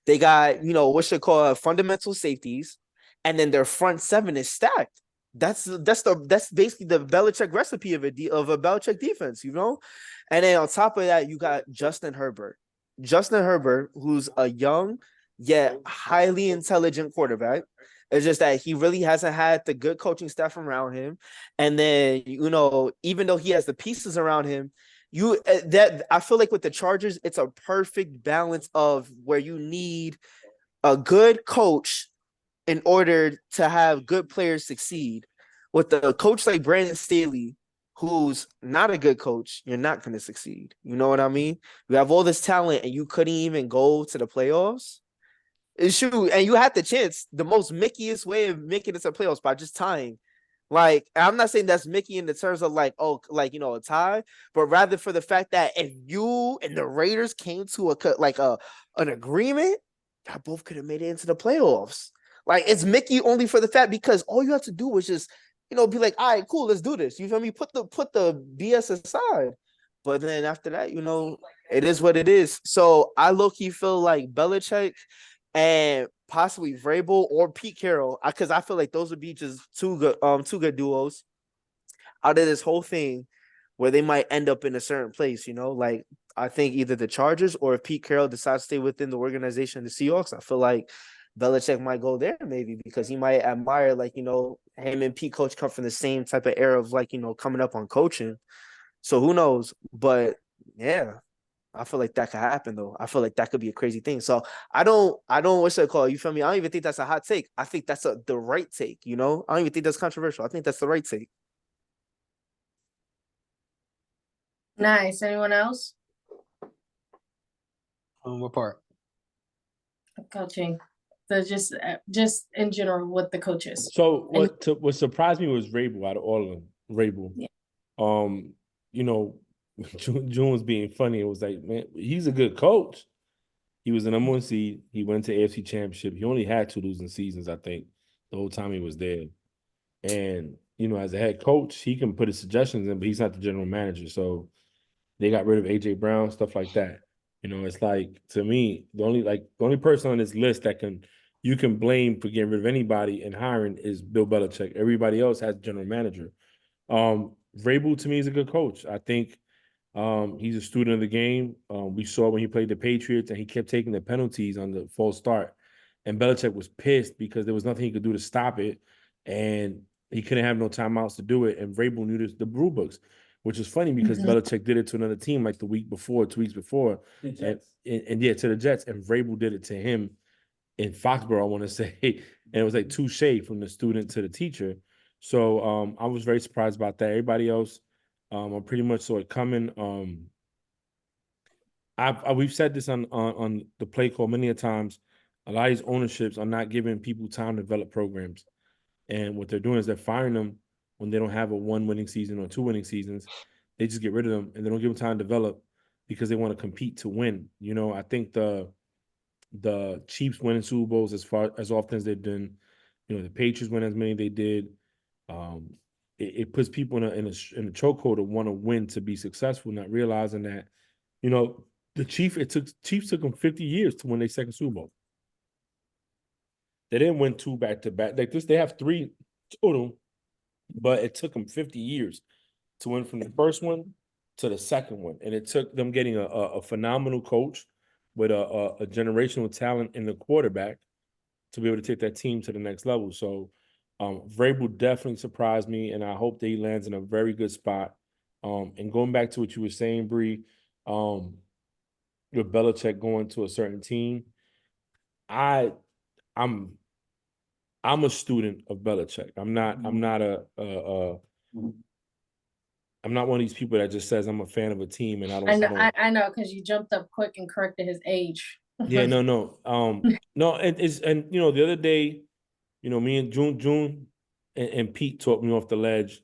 they got what should call fundamental safeties, and then their front seven is stacked. That's basically the Belichick recipe of a Belichick defense, and then on top of that, you got Justin Herbert, who's a young yet highly intelligent quarterback. It's just that he really hasn't had the good coaching staff around him. And then, even though he has the pieces around him, I feel like with the Chargers, it's a perfect balance of where you need a good coach in order to have good players succeed. With a coach like Brandon Staley, who's not a good coach, you're not going to succeed. You know what I mean? You have all this talent and you couldn't even go to the playoffs. Shoot, and you had the chance, the most Mickeyest way of making it to playoffs by just tying. Like, I'm not saying that's Mickey in the terms of like, a tie, but rather for the fact that if you and the Raiders came to an agreement, y'all both could have made it into the playoffs. Like, it's Mickey only for the fact because all you have to do was just, be like, all right, cool, let's do this. You feel me? Put the BS aside. But then after that, it is what it is. So I low-key feel like Belichick and possibly Vrabel or Pete Carroll, because I feel like those would be just two good duos out of this whole thing, where they might end up in a certain place. Like I think either the Chargers or if Pete Carroll decides to stay within the organization, the Seahawks, I feel like Belichick might go there maybe because he might admire him and Pete coach come from the same type of era of coming up on coaching. So who knows? But yeah. I feel like that could happen though. I feel like that could be a crazy thing. So I don't what's it called? You feel me? I don't even think that's a hot take. I think that's the right take, I don't even think that's controversial. I think that's the right take. Nice. Anyone else? What part? Coaching. So just in general with the coaches. So what surprised me was Rabel out of all of them. Rabel. Yeah. You know, June was being funny. It was like, man, he's a good coach. He was the number one seed. He went to AFC Championship. He only had 2 losing seasons, I think, the whole time he was there. And, you know, as a head coach, he can put his suggestions in, but he's not the general manager. So they got rid of AJ Brown, stuff like that. You know, it's like, to me, the only person on this list that you can blame for getting rid of anybody and hiring is Bill Belichick. Everybody else has general manager. Vrabel to me is a good coach. I think he's a student of the game. We saw when he played the Patriots and he kept taking the penalties on the false start. And Belichick was pissed because there was nothing he could do to stop it. And he couldn't have no timeouts to do it. And Vrabel knew the rule books, which is funny because Belichick did it to another team like the week before, 2 weeks before. And yeah, to the Jets. And Vrabel did it to him in Foxborough, I want to say. And it was like touche from the student to the teacher. So I was very surprised about that. Everybody else, I pretty much saw it coming. We've said this on the play call many a times. A lot of these ownerships are not giving people time to develop programs. And what they're doing is they're firing them when they don't have a 1 winning season or 2 winning seasons. They just get rid of them and they don't give them time to develop because they want to compete to win. You know, I think the Chiefs winning Super Bowls as often as they've done. You know, the Patriots win as many they did. It puts people in a chokehold to want to win to be successful, not realizing that, you know, Chiefs took them 50 years to win their second Super Bowl. They didn't win 2 back-to-back. Like this, they have 3 total, but it took them 50 years to win from the first one to the second one. And it took them getting a phenomenal coach with a generational talent in the quarterback to be able to take that team to the next level. So Vrabel definitely surprised me, and I hope that he lands in a very good spot. And going back to what you were saying, Bree, with Belichick going to a certain team, I'm a student of Belichick. I'm not one of these people that just says I'm a fan of a team and I don't. I know, because you jumped up quick and corrected his age. Yeah, no. No, and you know, the other day, you know, me and June and Pete talked me off the ledge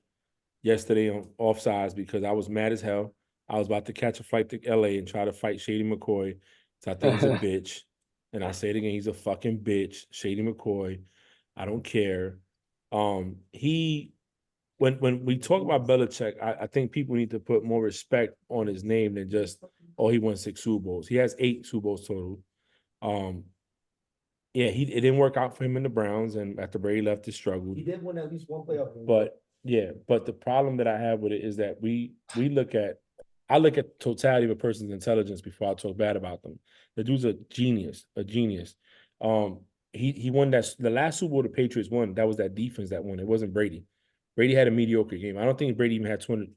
yesterday on offsides because I was mad as hell. I was about to catch a flight to LA and try to fight Shady McCoy. So I think he's a bitch. And I say it again, he's a fucking bitch, Shady McCoy. I don't care. When we talk about Belichick, I think people need to put more respect on his name than just, oh, he won 6 Super Bowls. He has 8 Super Bowls total. Yeah, it didn't work out for him in the Browns, and after Brady left, it struggled. He did win at least 1 playoff game. But the problem that I have with it is that I look at totality of a person's intelligence before I talk bad about them. The dude's a genius. He won the last Super Bowl the Patriots won. That was that defense that won. It wasn't Brady. Brady had a mediocre game. I don't think Brady even had 200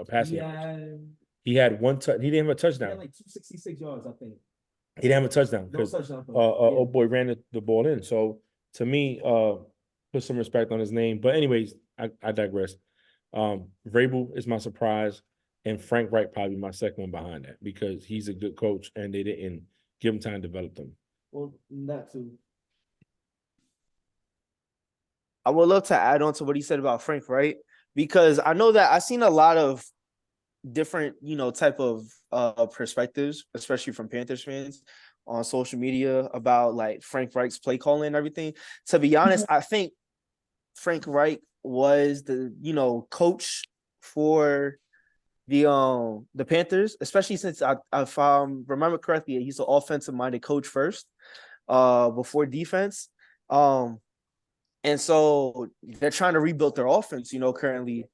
passing yards. He had 1 touch. He didn't have a touchdown. He had like 266 yards, I think. He didn't have a touchdown because old boy ran the ball in. So to me, put some respect on his name. But anyways, I digress. Vrabel is my surprise, and Frank Reich probably my second one behind that because he's a good coach and they didn't give him time to develop them. Well, that too. I would love to add on to what he said about Frank Reich, because I know that I've seen a lot of different, type of perspectives, especially from Panthers fans on social media about like Frank Reich's play calling and everything. To be honest, I think Frank Reich was the, coach for the Panthers, especially since if I remember correctly, he's an offensive minded coach first, before defense. And so they're trying to rebuild their offense, currently.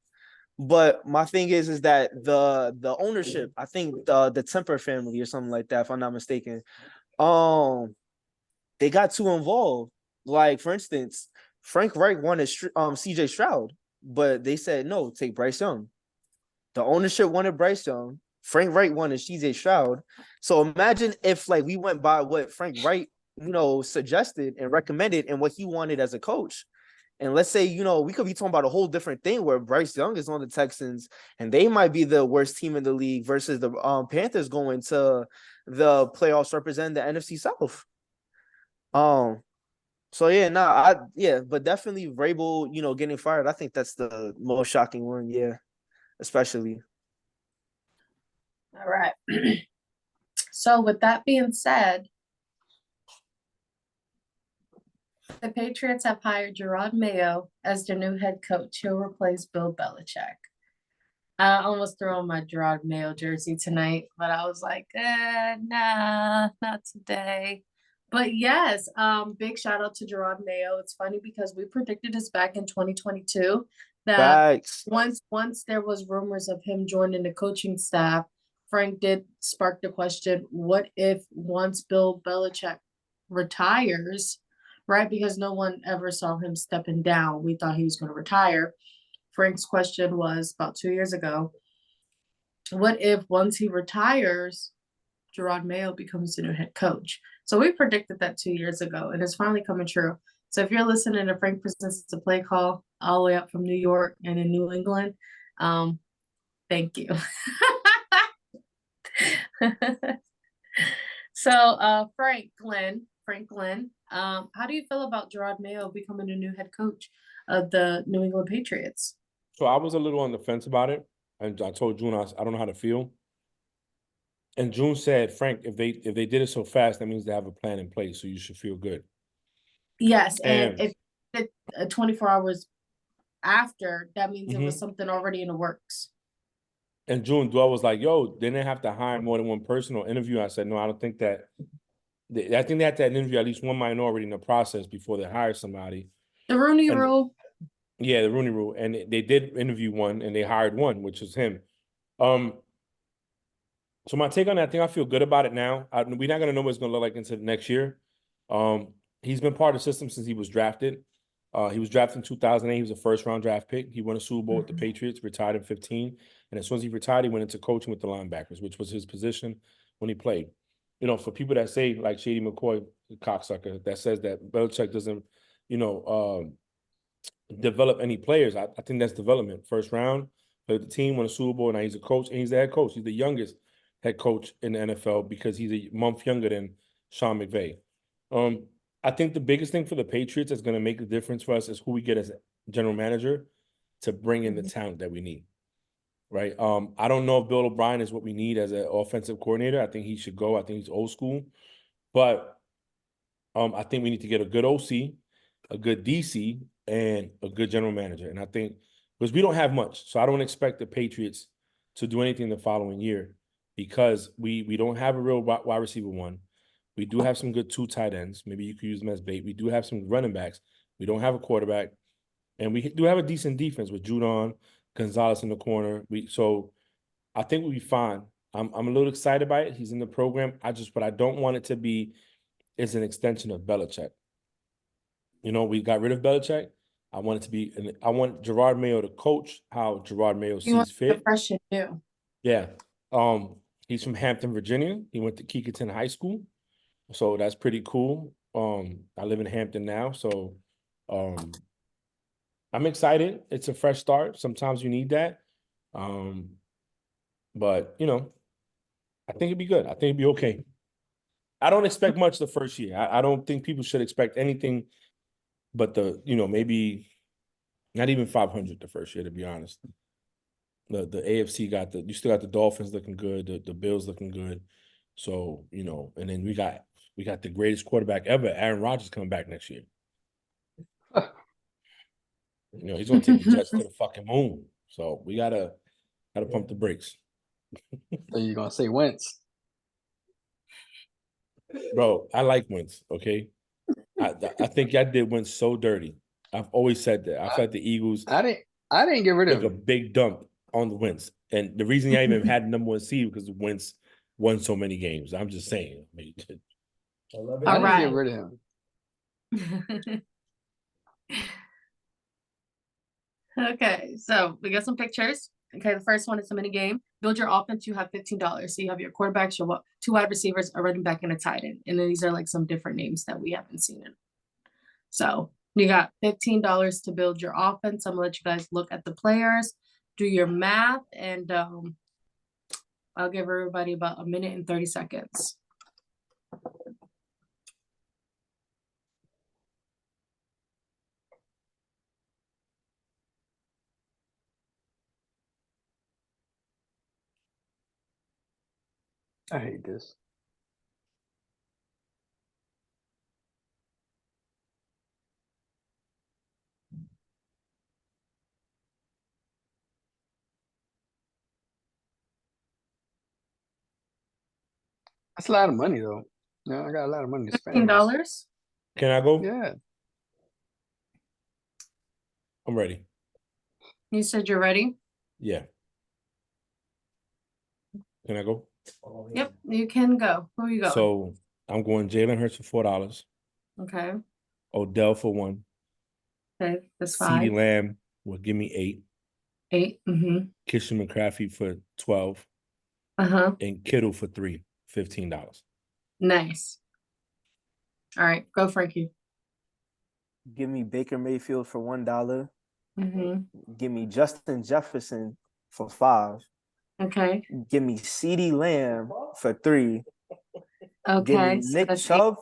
But my thing is that the ownership, I think the Temper family or something like that, if I'm not mistaken, they got too involved. Like, for instance, Frank Reich wanted CJ Stroud, but they said, no, take Bryce Young. The ownership wanted Bryce Young. Frank Reich wanted CJ Stroud. So imagine if we went by what Frank Reich, suggested and recommended and what he wanted as a coach. And let's say, we could be talking about a whole different thing where Bryce Young is on the Texans and they might be the worst team in the league versus the Panthers going to the playoffs representing the NFC South. So yeah, but definitely Vrabel, getting fired. I think that's the most shocking one. Yeah, especially. All right. So with that being said, the Patriots have hired Gerard Mayo as their new head coach. He'll replace Bill Belichick. I almost threw on my Gerard Mayo jersey tonight, but I was like, nah, not today. But yes, big shout out to Gerard Mayo. It's funny because we predicted this back in 2022 that Facts. once there was rumors of him joining the coaching staff, Frank did spark the question, what if once Bill Belichick retires, right? Because no one ever saw him stepping down. We thought he was going to retire. Frank's question was about 2 years ago, what if once he retires, Gerard Mayo becomes the new head coach? So we predicted that 2 years ago, and it's finally coming true. So if you're listening to Frank presents a play call all the way up from New York and in New England, thank you. So Franklin, how do you feel about Gerard Mayo becoming the new head coach of the New England Patriots? So I was a little on the fence about it, and I told June I don't know how to feel. And June said, Frank, if they did it so fast, that means they have a plan in place, so you should feel good. Yes, and And if 24 hours after, that means it was Mhm. something already in the works. And June Dwell was like, yo, didn't they have to hire more than one person or interview? I said, no, I don't think that. I think they had to interview at least one minority in the process before they hire somebody. The Rooney And Rule. yeah, the Rooney Rule. And they did interview one and they hired one, which was him. So my take on that, I think I feel good about it now. We're not gonna know what it's gonna look like into the next year. He's been part of the system since he was drafted. He was drafted in 2008. He was a first-round draft pick. He won a Super Bowl with the Patriots, retired in 15. And as soon as he retired, he went into coaching with the linebackers, which was his position when he played. For people that say, like Shady McCoy, the cocksucker, that says that Belichick doesn't, develop any players, I think that's development. First round, played the team, won a Super Bowl, now he's a coach, and he's the head coach. He's the youngest head coach in the NFL because he's a month younger than Sean McVay. I think the biggest thing for the Patriots that's going to make the difference for us is who we get as general manager to bring in the talent that we need. Right. I don't know if Bill O'Brien is what we need as an offensive coordinator. I think he should go. I think he's old school. But I think we need to get a good OC, a good DC, and a good general manager. And I think because we don't have much, so I don't expect the Patriots to do anything the following year because we don't have a real wide receiver one. We do have some good two tight ends. Maybe you could use them as bait. We do have some running backs. We don't have a quarterback, and we do have a decent defense with Judon, Gonzalez in the corner. So I think we'll be fine. I'm a little excited by it. He's in the program. But I don't want it to be is an extension of Belichick. We got rid of Belichick. I want Gerard Mayo to coach how Gerard Mayo You want sees the fit. fresh and new. Yeah. He's from Hampton, Virginia. He went to Keekerton High School. So that's pretty cool. I live in Hampton now. So I'm excited. It's a fresh start. Sometimes you need that. But I think it'd be good. I think it'd be okay. I don't expect much the first year. I don't think people should expect anything but maybe not even 500 the first year, to be honest. The AFC you still got the Dolphins looking good, the Bills looking good. So, and then we got the greatest quarterback ever, Aaron Rodgers, coming back next year. He's gonna take the Jets to the fucking moon. So we gotta pump the brakes. So you're gonna say Wentz? Bro, I like Wentz, okay? I think y'all did Wentz so dirty. I've always said that. I felt the Eagles I didn't get rid of took a him. big dump on the Wentz. And the reason y'all even had number one seed because Wentz won so many games. I'm just saying. I All didn't right. get rid of him. Okay, so we got some pictures. Okay, the first one is a mini game. Build your offense. You have $15. So you have your quarterbacks, your two wide receivers, a running back, and a tight end. And then these are like some different names that we haven't seen. So you got $15 to build your offense. I'm gonna let you guys look at the players, do your math, and I'll give everybody about a minute and 30 seconds. I hate this. That's a lot of money though. Yeah, I got a lot of money to spend. $15. Can I go? Yeah. I'm ready. You said you're ready? Yeah. Can I go? Oh, Yep, you can go. Who are you going? So I'm going Jalen Hurts for $4, Okay, Odell for 1, okay, that's CeeDee 5, Lamb will give me 8, 8, Christian McCaffrey for 12, uh-huh, and Kittle for 3, $15. nice. All right, go Frankie. Give me Baker Mayfield for $1. Mm-hmm, Give me Justin Jefferson for 5. okay, Give me CeeDee Lamb for 3. Give okay, me so Nick that's 8. Chubb.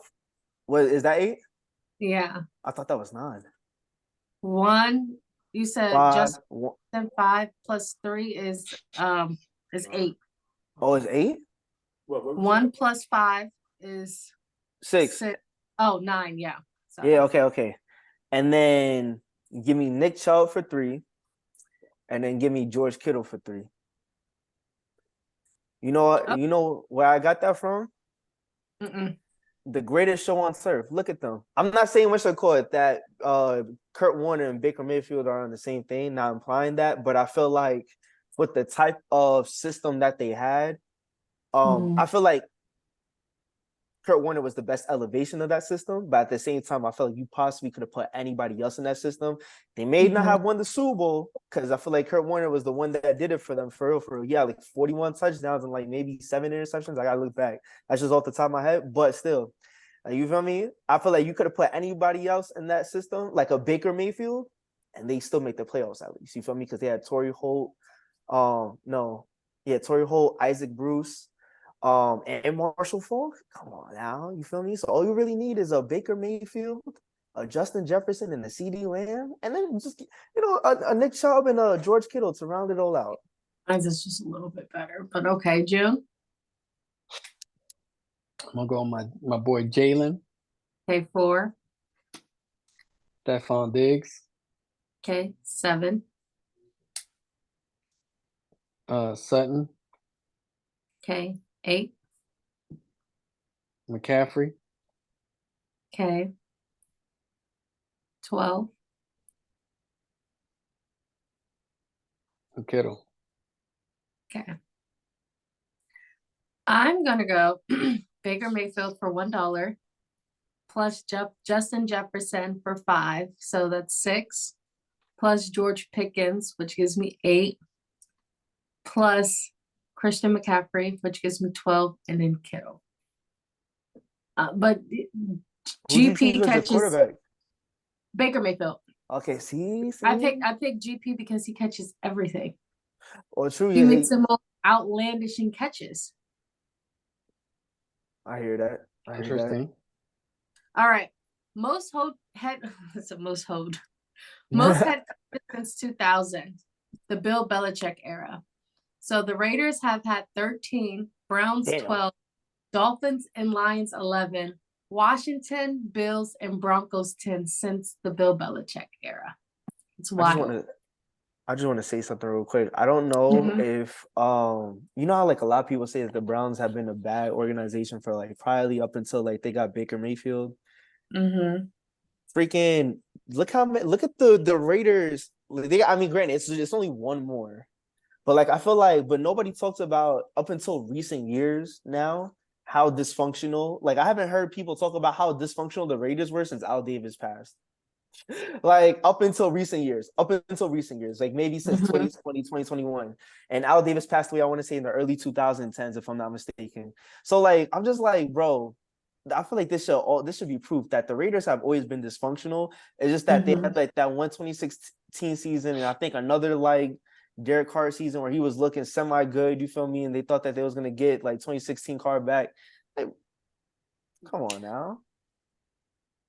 What is that 8? Yeah, I thought that was 9. 1, you said 5. just 5 plus 3 is 8. Oh, it's 8? 1 plus 5 is 6. 6. Oh, 9, yeah. Sorry. Yeah, okay. And then give me Nick Chubb for 3. And then give me George Kittle for 3. You know what? Oh. You know where I got that from? Mm-mm. The greatest show on turf. Look at them. I'm not saying what should call it that Kurt Warner and Baker Mayfield are on the same thing, not implying that, but I feel like with the type of system that they had, Mhm. I feel like Kurt Warner was the best elevation of that system, but at the same time, I feel like you possibly could have put anybody else in that system. They may not Mhm. have won the Super Bowl because I feel like Kurt Warner was the one that did it for them for real. Yeah, like 41 touchdowns and like maybe 7 interceptions. I gotta look back. That's just off the top of my head, but still, you feel me? I feel like you could have put anybody else in that system, like a Baker Mayfield, and they still make the playoffs at least. You feel me? Because they had Torrey Holt, Torrey Holt, Isaac Bruce. And Marshall Falk, come on now, you feel me? So all you really need is a Baker Mayfield, a Justin Jefferson, and a CeeDee Lamb, and then just a Nick Chubb and a George Kittle to round it all out. Mine's is just a little bit better, but okay, June. I'm gonna go on my boy Jalen, Okay, 4. Stephon Diggs, Okay, 7. Sutton, Okay, 8. McCaffrey, Okay, 12. and Kittle. Okay. I'm gonna go Baker Mayfield for $1 plus Justin Jefferson for 5, so that's 6, plus George Pickens, which gives me 8, plus Christian McCaffrey, which gives me 12, and then Kittle. But Who'd you choose GP as your catches quarterback? Baker Mayfield. Okay, see, I picked GP because he catches everything. Oh, true. He Yeah, makes the most outlandish catches. I hear that. I hear that. Interesting. All right, most head coaches since 2000, the Bill Belichick era. So the Raiders have had 13, Browns Damn. 12, Dolphins and Lions 11, Washington, Bills, and Broncos 10 since the Bill Belichick era. It's wild. I just want to say something real quick. I don't know Mhm. if you know how like a lot of people say that the Browns have been a bad organization for like probably up until like they got Baker Mayfield. Mm-hmm. Freaking look at the Raiders. I mean, granted, it's only one more, but like I feel like, but nobody talks about up until recent years now how dysfunctional. Like I haven't heard people talk about how dysfunctional the Raiders were since Al Davis passed. Like up until recent years, like maybe since Mhm. 2020, 2021. And Al Davis passed away, I want to say in the early 2010s, if I'm not mistaken. So like, I'm just like, bro, I feel like this should be proof that the Raiders have always been dysfunctional. It's just that they had like that 2016 season, and I think another like Derek Carr season where he was looking semi good. You feel me? And they thought that they was gonna get like 2016 Carr back. Like, come on now.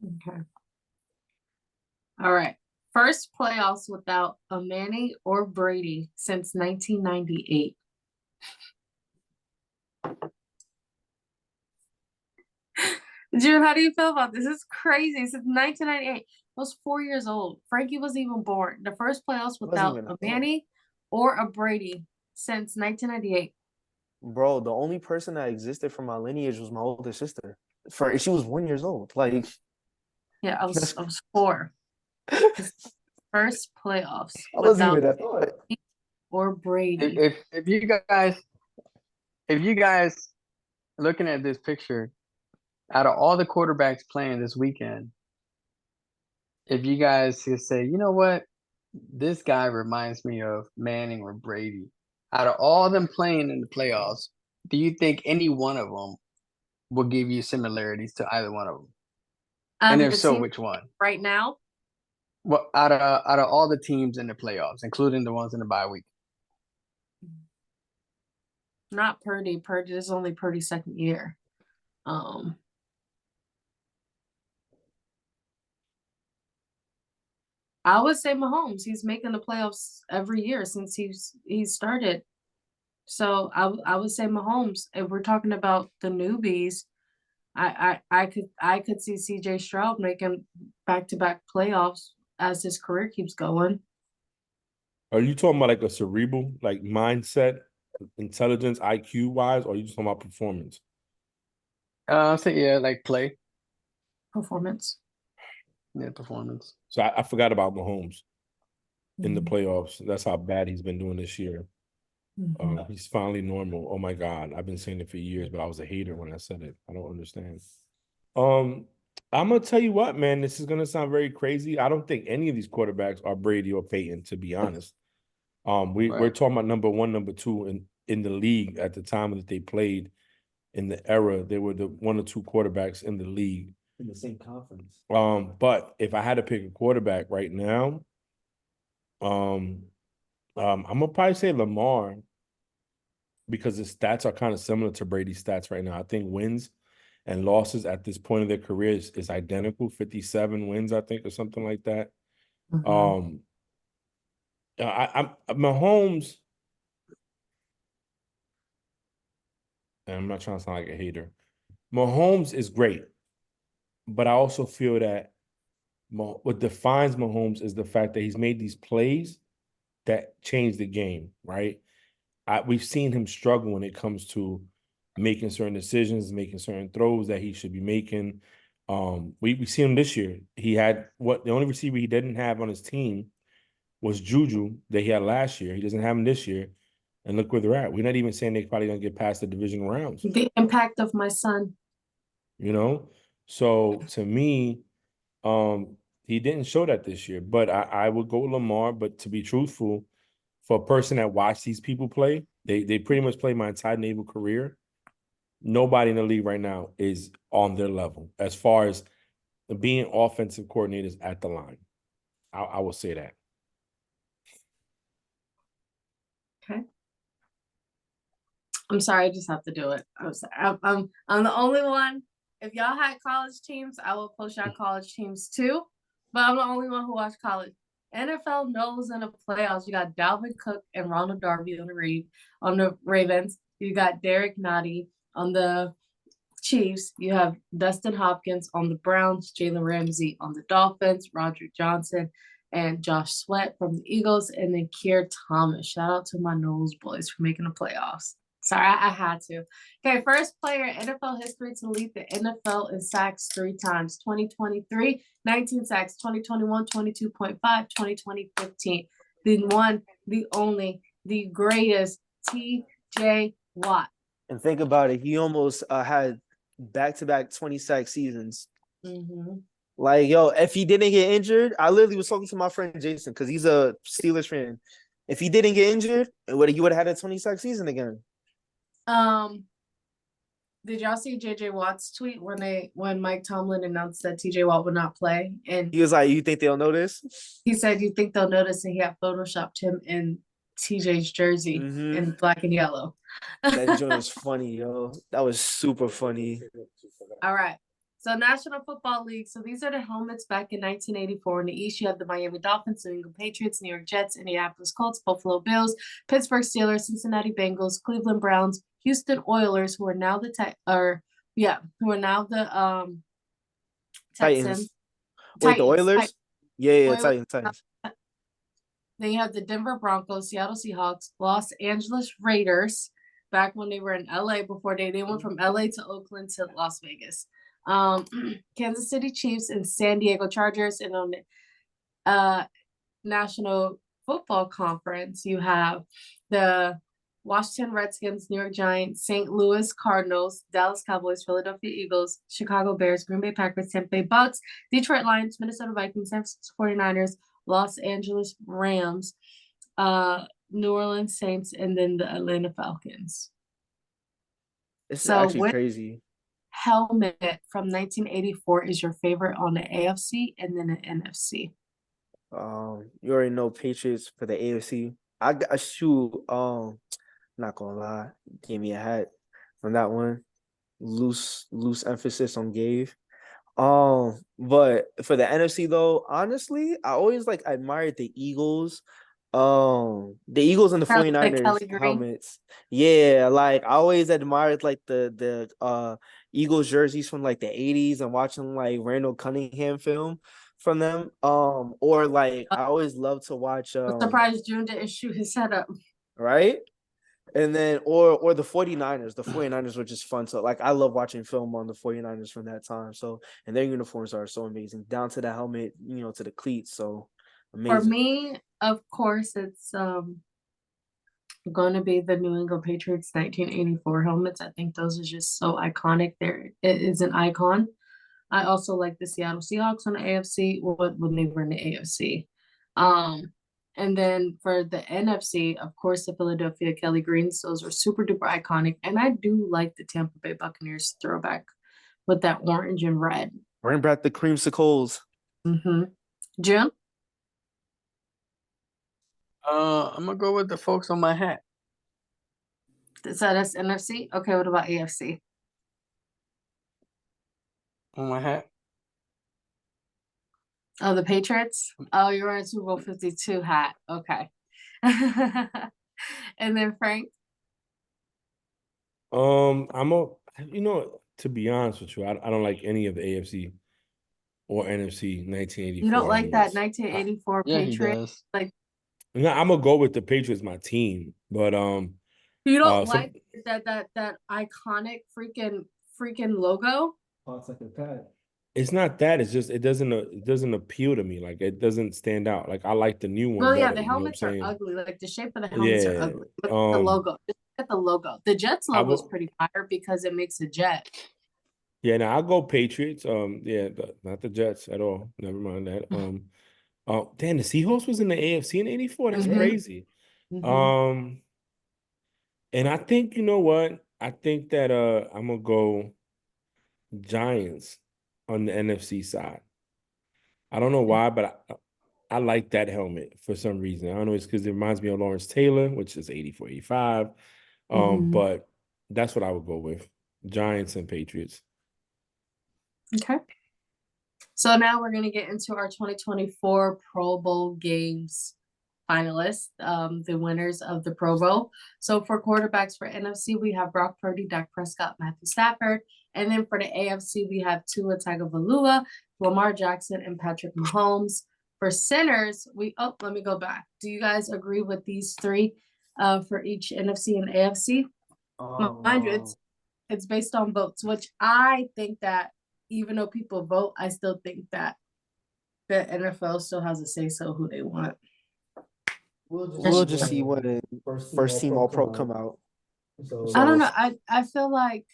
Okay. All right. First playoffs without a Manning or Brady since 1998. June, how do you feel about this? It's crazy. Since 1998, I was 4 years old. Frankie wasn't even born. The first playoffs without even a a- Manny or a Brady since 1998. Bro, the only person that existed from my lineage was my older sister. She was 1 years old. Like Yeah, I that's, was four. His first playoffs I wasn't without even that thought. or Brady. If you guys looking at this picture, out of all the quarterbacks playing this weekend, if you guys could say, you know what, this guy reminds me of Manning or Brady. Out of all them playing in the playoffs, do you think any one of them will give you similarities to either one of them? And if The so, team which one? right now, Well, out of all the teams in the playoffs, including the ones in the bye week. not Purdy. Purdy is only Purdy's second year. I would say Mahomes. He's making the playoffs every year since he's started. So I would say Mahomes. If we're talking about the newbies, I could see CJ Stroud making back-to-back playoffs as his career keeps going. Are you talking about like a cerebral, like mindset, intelligence, IQ wise, or are you just talking about performance? I'll say yeah, like play. Performance. Yeah, performance. So I forgot about Mahomes in the Mhm. playoffs. That's how bad he's been doing this year. Mhm. He's finally normal. Oh my God. I've been saying it for years, but I was a hater when I said it. I don't understand. I'm gonna tell you what, man, this is gonna sound very crazy. I don't think any of these quarterbacks are Brady or Peyton, to be honest. We're Right. talking about number one, number two in the league at the time that they played in the era. They were the one or two quarterbacks in the league. In the same conference. But if I had to pick a quarterback right now, I'm gonna probably say Lamar because his stats are kind of similar to Brady's stats right now. I think wins and losses at this point of their career is identical, 57 wins, I think, or something like that. Mhm. I'm Mahomes, and I'm not trying to sound like a hater. Mahomes is great, but I also feel that what defines Mahomes is the fact that he's made these plays that change the game, right? We've seen him struggle when it comes to making certain decisions, making certain throws that he should be making. We see him this year. He had the only receiver he didn't have on his team was Juju that he had last year. He doesn't have him this year. And look where they're at. We're not even saying they're probably gonna get past the division rounds, The impact of my son. you know? So to me, he didn't show that this year. But I would go Lamar, but to be truthful, for a person that watched these people play, they pretty much played my entire naval career. Nobody in the league right now is on their level as far as being offensive coordinators at the line. I will say that. Okay. I'm sorry, I just have to do it. I'm the only one. If y'all had college teams, I will post y'all college teams too. But I'm the only one who watched college. NFL knows in the playoffs, you got Dalvin Cook and Ronald Darby on the Ravens. You got Derek Nottie on the Chiefs. You have Dustin Hopkins on the Browns, Jalen Ramsey on the Dolphins, Roger Johnson and Josh Sweat from the Eagles, and then Keir Thomas. Shout out to my Knowles boys for making the playoffs. Sorry, I had to. Okay, first player in NFL history to lead the NFL in sacks 3 times. 2023, 19 sacks. 2021, 22.5. 2020, 15. The one, the only, the greatest, TJ Watt. And think about it, he almost had back-to-back 20-sack seasons. Mm-hmm. Like, yo, if he didn't get injured, I literally was talking to my friend Jason because he's a Steelers fan. If he didn't get injured, you would have had a 20-sack season again. Did y'all see JJ Watt's tweet when Mike Tomlin announced that TJ Watt would not play? And He was like, "You think they'll notice?" he said, "You think they'll notice?" And he had photoshopped him in TJ's jersey in black and yellow. That joint was funny, yo. That was super funny. All right. So National Football League. So these are the helmets back in 1984. In the East, you have the Miami Dolphins, New England Patriots, New York Jets, Indianapolis Colts, Buffalo Bills, Pittsburgh Steelers, Cincinnati Bengals, Cleveland Browns, Houston Oilers, who are now Yeah, who are now the Titans. Texans. Wait, the Titans. Oilers? Yeah, Oilers. Titans. Then you have the Denver Broncos, Seattle Seahawks, Los Angeles Raiders, back when they were in LA before they went from LA to Oakland to Las Vegas. Kansas City Chiefs and San Diego Chargers. And on the National Football Conference, you have the Washington Redskins, New York Giants, St. Louis Cardinals, Dallas Cowboys, Philadelphia Eagles, Chicago Bears, Green Bay Packers, Tampa Bay Bucks, Detroit Lions, Minnesota Vikings, San Francisco 49ers, Los Angeles Rams, New Orleans Saints, and then the Atlanta Falcons. It's So actually which crazy. helmet from 1984 is your favorite on the AFC and then the NFC? You already know Patriots for the AFC. I got shoot. Not gonna lie, gave me a hat from that one. Loose emphasis on gave. But for the NFC though, honestly, I always like admired the Eagles. The Eagles and the Kinda like 49ers Kelly Green. helmets. Yeah, like I always admired like the Eagles jerseys from like the 80s and watching like Randall Cunningham film from them. Or like I always love to watch I'm surprised June didn't shoot his head up. right? And then or the 49ers. The 49ers were just fun. So like I love watching film on the 49ers from that time. So and their uniforms are so amazing. Down to the helmet, to the cleats. So amazing. For me, of course, it's going to be the New England Patriots 1984 helmets. I think those are just so iconic. It is an icon. I also like the Seattle Seahawks on the AFC when they were in the AFC. And then for the NFC, of course, the Philadelphia Kelly Greens. Those are super duper iconic. And I do like the Tampa Bay Buccaneers throwback with that orange and red. Bring back the creamsicles. Jim? I'm gonna go with the folks on my hat. So that's NFC? Okay, what about AFC? On my hat. Oh, the Patriots? Oh, you're wearing a Super Bowl 52 hat. Okay. And then Frank? To be honest with you, I don't like any of the AFC or NFC 1984. You don't like that helmets. 1984 Yeah, he Patriots? does. Like, No, I'm gonna go with the Patriots, my team. But you don't so- like that iconic freaking logo? Parts like a pad. it's not that. It's just it doesn't appeal to me. Like it doesn't stand out. Like I like the new one. Well, yeah, better, the you know what I'm helmets are saying? ugly. Like the shape of the helmets are Yeah, ugly. Look at the logo. Just look at the logo. The Jets I logo is will- pretty fire because it makes a jet. Yeah, now I'll go Patriots. Not the Jets at all. Never mind that. Damn, the Seahawks was in the AFC in '84. That's Mhm. crazy. And I think you know what? I think that I'm gonna go Giants on the NFC side. I don't know why, but I like that helmet for some reason. I don't know, it's because it reminds me of Lawrence Taylor, which is 84, 85. But that's what I would go with. Giants and Patriots. Okay. So now we're gonna get into our 2024 Pro Bowl games finalists, the winners of the Pro Bowl. So for quarterbacks for NFC, we have Brock Purdy, Dak Prescott, Matthew Stafford. And then for the AFC, we have Tua Tagovailoa, Lamar Jackson, and Patrick Mahomes. For centers, let me go back. Do you guys agree with these three for each NFC and AFC? Mind you, it's based on votes, which I think that even though people vote, I still think that the NFL still has a say so who they want. We'll just see when first team all pro come out. So I don't know. I feel like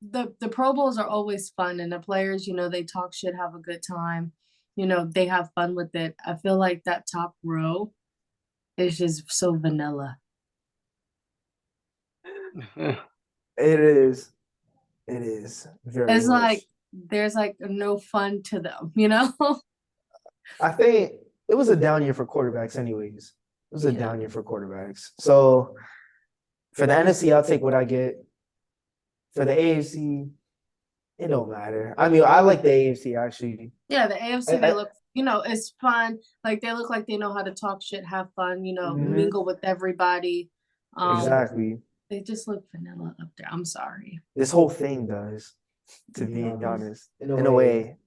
the Pro Bowls are always fun, and the players, they talk shit, have a good time. They have fun with it. I feel like that top row is just so vanilla. It is. It is very It's much. like there's like no fun to them, I think it was a down year for quarterbacks anyways. It was a Yeah. down year for quarterbacks. So for the NFC, I'll take what I get. For the AFC, it don't matter. I mean, I like the AFC actually. Yeah, the AFC, I- they look, it's fun. Like they look like they know how to talk shit, have fun, Mhm. mingle with everybody. Exactly. They just look vanilla up there. I'm sorry. This whole thing does, to be honest, in a way.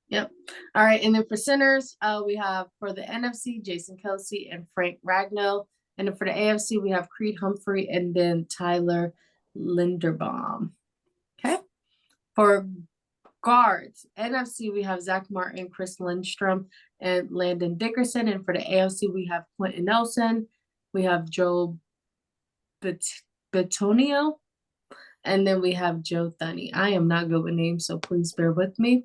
Yep. All right. And then for centers, we have for the NFC, Jason Kelsey and Frank Ragnow. And then for the AFC, we have Creed Humphrey and then Tyler Linderbaum. Okay. For guards, NFC, we have Zach Martin, Chris Lindstrom, and Landon Dickerson. And for the AFC, we have Quentin Nelson. We have Joe Betonio. And then we have Joe Thuney. I am not good with names, so please bear with me.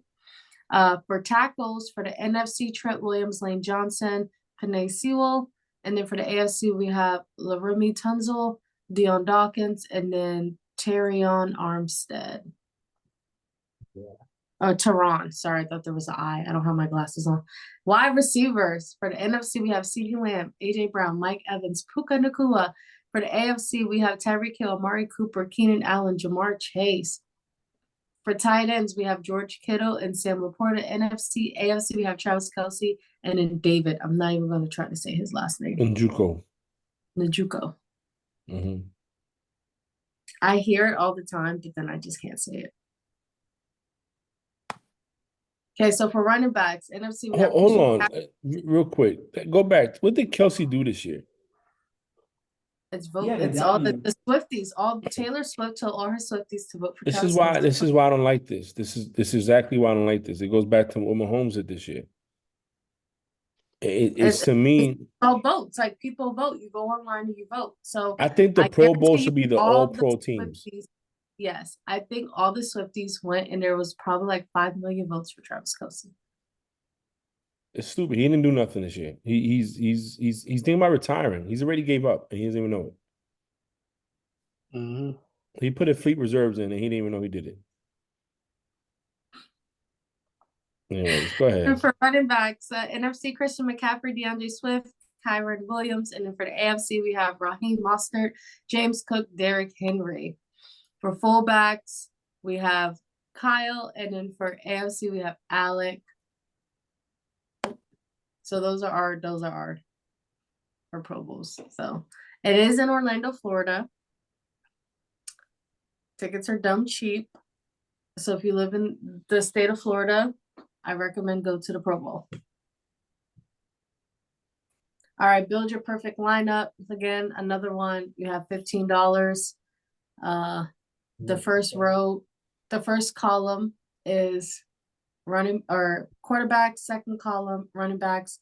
For tackles, for the NFC, Trent Williams, Lane Johnson, Penei Sewell. And then for the AFC, we have Laremy Tunzel, Dion Dawkins, and then Terrion Armstead. Oh, Tehran. Sorry, I thought there was an I. I don't have my glasses on. Wide receivers. For the NFC, we have CeeDee Lamb, AJ Brown, Mike Evans, Puka Nacua. For the AFC, we have Tyreek Hill, Amari Cooper, Keenan Allen, Jamar Chase. For tight ends, we have George Kittle and Sam Laporta. NFC, AFC, we have Travis Kelce and then David. I'm not even going to try to say his last name. Njoku. Njoku. Mm-hmm. I hear it all the time, but then I just can't say it. Okay, so for running backs, NFC, we have Hold on, real quick. Go back. What did Kelsey do this year? It's vote. Yeah, It's all the Swifties. All Taylor Swift told all her Swifties to vote for. This is why I don't like this. This is exactly why I don't like this. It goes back to what Mahomes did this year. It's to me. All votes, like people vote. You go online and you vote. So I think the Pro Bowl should be the all pro teams. Yes, I think all the Swifties went, and there was probably like 5 million votes for Travis Kelce. It's stupid. He didn't do nothing this year. He's thinking about retiring. He's already gave up, and he doesn't even know it. Mm-hmm. He put a fleet reserves in, and he didn't even know he did it. Anyways, go ahead. And for running backs, NFC, Christian McCaffrey, DeAndre Swift, Kyron Williams, and then for the AFC, we have Raheem Mostert, James Cook, Derrick Henry. For fullbacks, we have Kyle, and then for AFC, we have Alec. So those are our Pro Bowls. So it is in Orlando, Florida. Tickets are dumb cheap. So if you live in the state of Florida, I recommend go to the Pro Bowl. All right, build your perfect lineup. Again, another one. You have $15. The first row, the first column is running or quarterback, second column, running backs,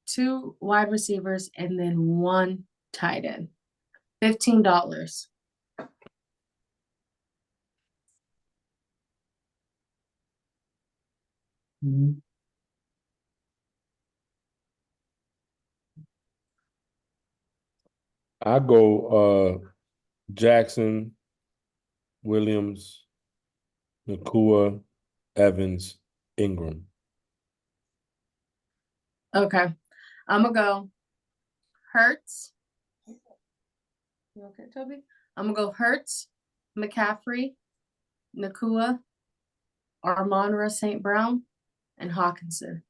2 wide receivers, and then 1 tight end. $15. Mm-hmm. I go Jackson, Williams, Nacua, Evans, Ingram. Okay. I'm gonna go Hurts. You okay, Toby? I'm gonna go Hurts, McCaffrey, Nacua, Amon-Ra St. Brown, and Hawkinson.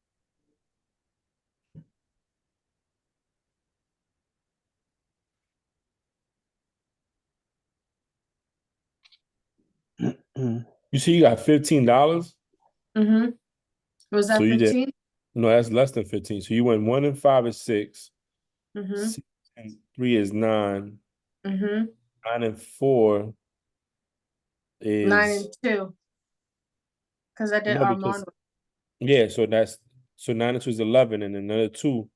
You see, you got $15. Mm-hmm. Was that So you did- 15? No, that's less than 15. So you went 1 and 5 is 6. Mm-hmm. 6 and 3 is 9. Mm-hmm. 9 and 4 is 9 and 2. Because I did No, because- Armand. Yeah, so 9 and 2 is 11, and another 2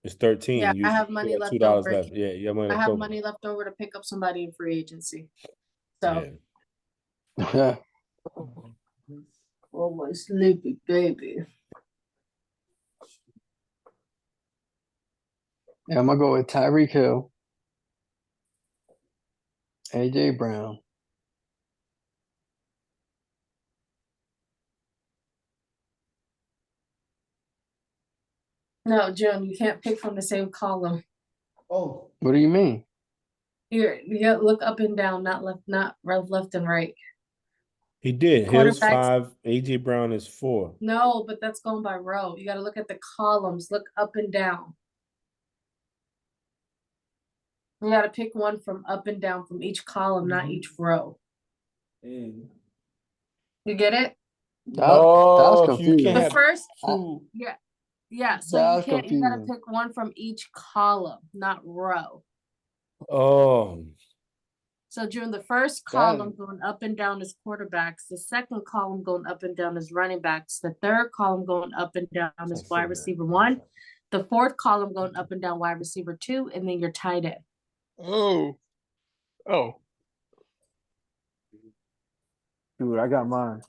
is 13. Yeah, You I have you money got left $2 over. left. Yeah, you have money I left have over. money left over to pick up somebody in free agency. So, Yeah. oh my sleepy baby. Yeah, I'm gonna go with Tyreek Hill, AJ Brown, No, June, you can't pick from the same column. Oh, What do you mean? You gotta look up and down, not left and right. He did. Hill's Quarterbacks- 5, AJ Brown is 4. No, but that's going by row. You gotta look at the columns, look up and down. You gotta pick one from up and down from each column, not each row. Hey. You get it? That was Oh, so you can't The have first, two. yeah, so That you was can't, you gotta confusing. pick one from each column, not row. Oh, So June, the first column going up and down is quarterbacks. The second column going up and down is running backs. The third column going up and down is wide receiver 1. The fourth column going up and down wide receiver 2, and then your tight end. Oh. Oh. Dude, I got mine.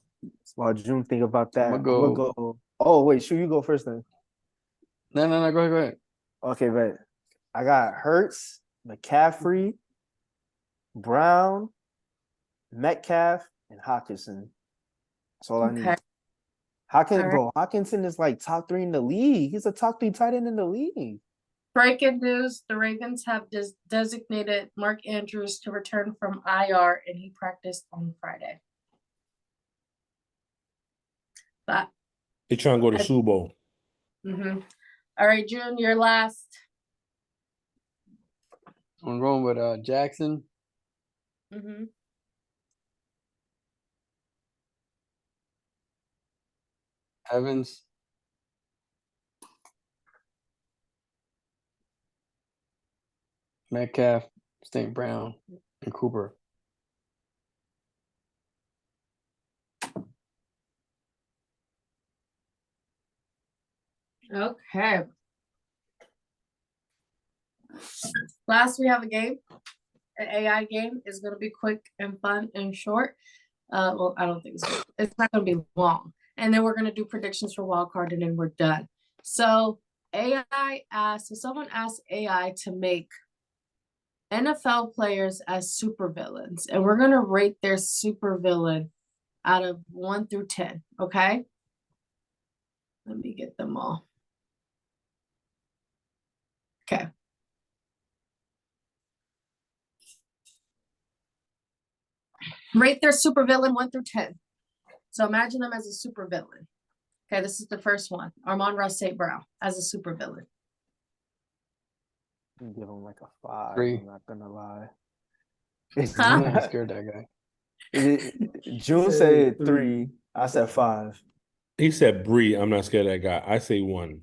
While June think about that, I'ma I'm gonna go. Oh wait, shoot, you go first then. No, go ahead, go ahead. Okay, but I got Hurts, McCaffrey, Brown, Metcalf, and Hawkinson. That's all I Okay. need. Hawkinson is like top 3 in the league. He's a top 3 tight end in the league. Breaking news, the Ravens have designated Mark Andrews to return from IR, and he practiced on Friday. But, they trying to go to Super Bowl. All right, June, you're last. I'm going with Jackson. Evans. Metcalf, St. Brown, and Cooper. Okay. Last, we have a game. An AI game is going to be quick and fun and short. Well, I don't think it's not going to be long. And then we're going to do predictions for wild card, and then we're done. So someone asked AI to make NFL players as supervillains, and we're going to rate their supervillain out of 1 through 10. Okay. Let me get them all. Okay. Rate their supervillain 1 through 10. So imagine them as a supervillain. Okay, this is the first one. Amon-Ra St. Brown as a supervillain. Give him like a 5. 3. I'm not gonna lie. I'm not scared of that guy. June said 3. I said 5. He said Bree. I'm not scared of that guy. I say 1.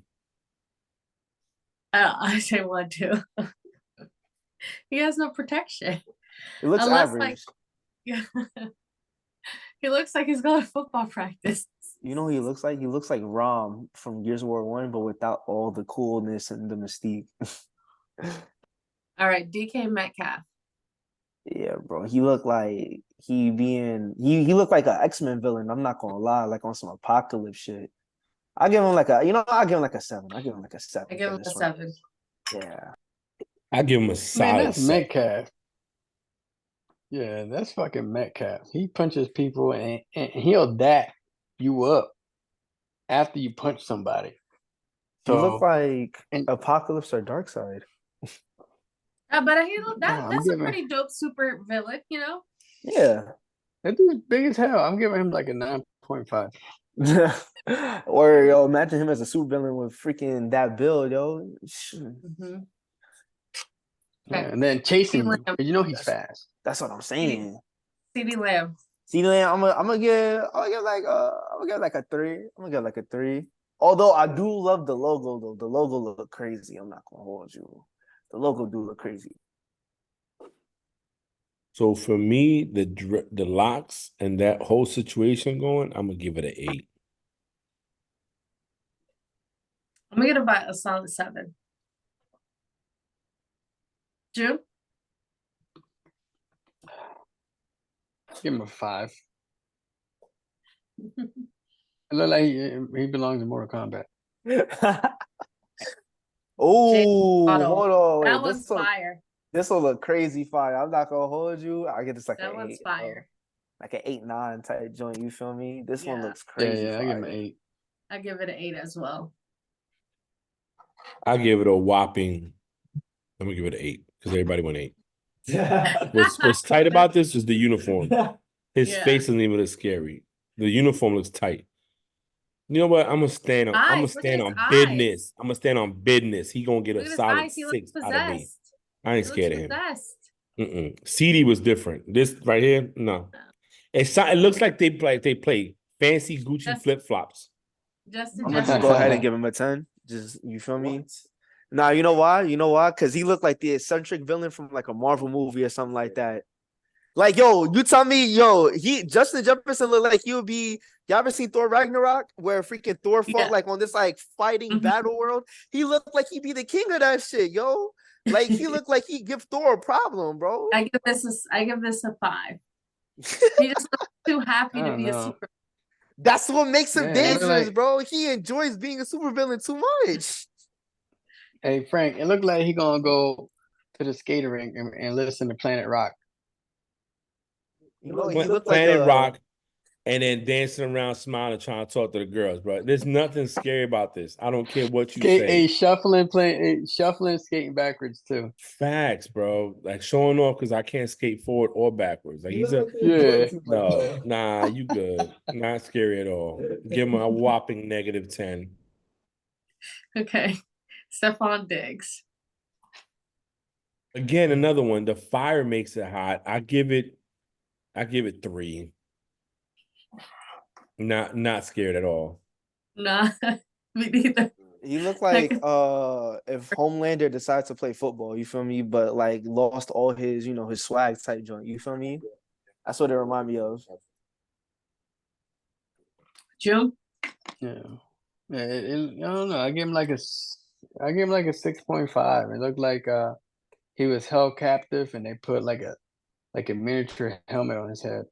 I say 1 too. He has no protection. It looks Unless, average. Yeah. He looks like he's going to football practice. You know who he looks like? He looks like Rom from Gears of War 1, but without all the coolness and the mystique. All right, DK Metcalf. Yeah, bro. He looked like he looked like an X-Men villain. I'm not gonna lie, like on some apocalypse shit. I'll give him like a 7. I give him like a 7. I give him a 7. Yeah. I give him a Man, solid that's 7. Metcalf. Yeah, that's fucking Metcalf. He punches people and he'll dap you up after you punch somebody. He looked like and- Apocalypse or Darkseid. But that's a giving- pretty dope super villain, you know? Yeah. That dude's big as hell. I'm giving him like a 9.5. Or yo, imagine him as a super villain with freaking that build, yo. Yeah, and then chasing you, Lamb. 'cause you know he's fast. That's what I'm saying. CeeDee Lamb. I'm gonna give like a 3. I'm gonna give like a 3. Although I do love the logo though. The logo look crazy. I'm not gonna hold you. The logo do look crazy. So for me, the locks and that whole situation going, I'm gonna give it an 8. I'm gonna give it a solid 7. June? Give him a 5. It look like he belongs in Mortal Kombat. Oh, Otto. hold on. Wait, That one's fire. This will look crazy fire. I'm not gonna hold you. I get this like That an one's 8, fire. like an 8-9 type joint. You feel me? This one Yeah. looks crazy. Yeah, I give him an fire. 8. I give it an 8 as well. I give it a whopping. I'm gonna give it an 8 because everybody went 8. What's tight about this is the uniform. His Yeah. face isn't even as scary. The uniform looks tight. You know what? I'm gonna stand on Look at his eyes. business. I'm gonna stand on business. He gonna get Look a at his solid eyes. He looks 6 out of me. possessed. I ain't He scared looks of him. possessed. CD was different. This right here, no. It looks like they play fancy Gucci Just- flip flops. Justin I'm gonna just Jefferson. go ahead and give him a 10. Just you feel me? Nah, you know why? You know why? Because he looked like the eccentric villain from like a Marvel movie or something like that. Like, yo, you tell me, Justin Jefferson looked like he would be. Y'all ever seen Thor Ragnarok, where freaking Thor fought Yeah. like on this like fighting Mhm. battle world? He looked like he'd be the king of that shit, yo. Like he looked like he'd give Thor a problem, bro. I give this a 5. He just looks too happy I to don't be a know. super. That's what makes him Yeah, it look dangerous, like- bro. He enjoys being a supervillain too much. Hey Frank, it looked like he gonna go to the skater rink and listen to Planet Rock. You know, he looked like Planet a Rock, and then dancing around, smiling, trying to talk to the girls, bro. There's nothing scary about this. I don't care what you say. Shuffling, skating backwards too. Facts, bro. Like showing off because I can't skate forward or backwards. Like He he's look a like he enjoy Yeah. too much, no, though. nah, you good. Not scary at all. Give him a whopping -10. Okay. Stephon Diggs. Again, another one. The fire makes it hot. I give it 3. Not scared at all. Nah, me neither. He looked like if Homelander decides to play football, you feel me? But like lost all his, his swag type joint. You feel me? That's what it remind me of. June. Yeah. I don't know. I give him like a 6.5. It looked like he was held captive and they put like a miniature helmet on his head.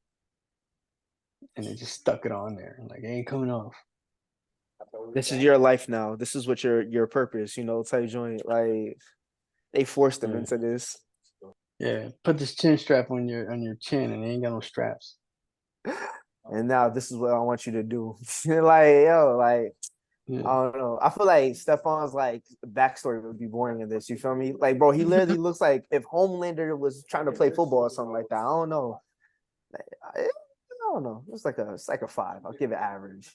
And they just stuck it on there. Like it ain't coming off. This is your life now. This is what your purpose, type joint. Like they forced him Yeah. into this. Yeah. Put this chin strap on your chin and it ain't got no straps. And now this is what I want you to do. Like, yo, like Yeah. I don't know. I feel like Stephon's like backstory would be boring in this. You feel me? Like, bro, he literally looks like if Homelander was trying to play football or something like that. I don't know. Like, I don't know. It's like a 5. I'll give it average.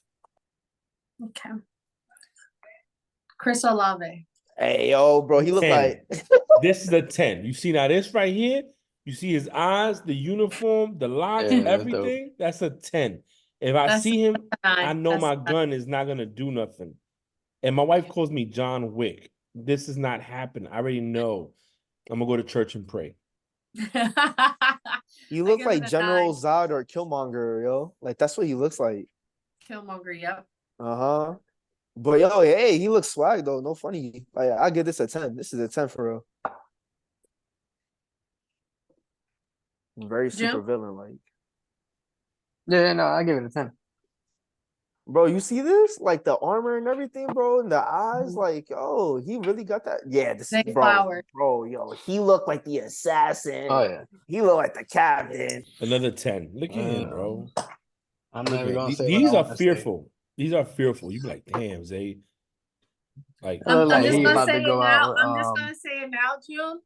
Okay. Chris Olave. Hey, yo, bro, he looked 10. like This is a 10. You see now this right here? You see his eyes, the uniform, the locks, Yeah, that's dope. everything? That's a 10. If I That's see him, a 9. I know That's my a 9. gun is not gonna do nothing. And my wife calls me John Wick. This is not happening. I already know. I'm gonna go to church and pray. you I look give like it a General 9. Zod or Killmonger, yo. Like that's what he looks like. Killmonger, yep. Uh-huh. But yo, hey, he looks swag though. No funny. Like I give this a 10. This is a 10 for real. Very Jim? super villain, like. Yeah, no, I give it a 10. Bro, you see this? Like the armor and everything, bro, and the eyes, like, oh, he really got that. Yeah, this Zay bro, Flowers. yo, he looked like the assassin. Oh yeah. He looked like the captain. Another 10. Look at him, bro. I'm Look never at gonna him. say These what I are wanna say. fearful. These are fearful. You be like, damn, Zay. Like, It look I'm like just he gonna about say to it go now. out with, I'm just gonna say it now, June.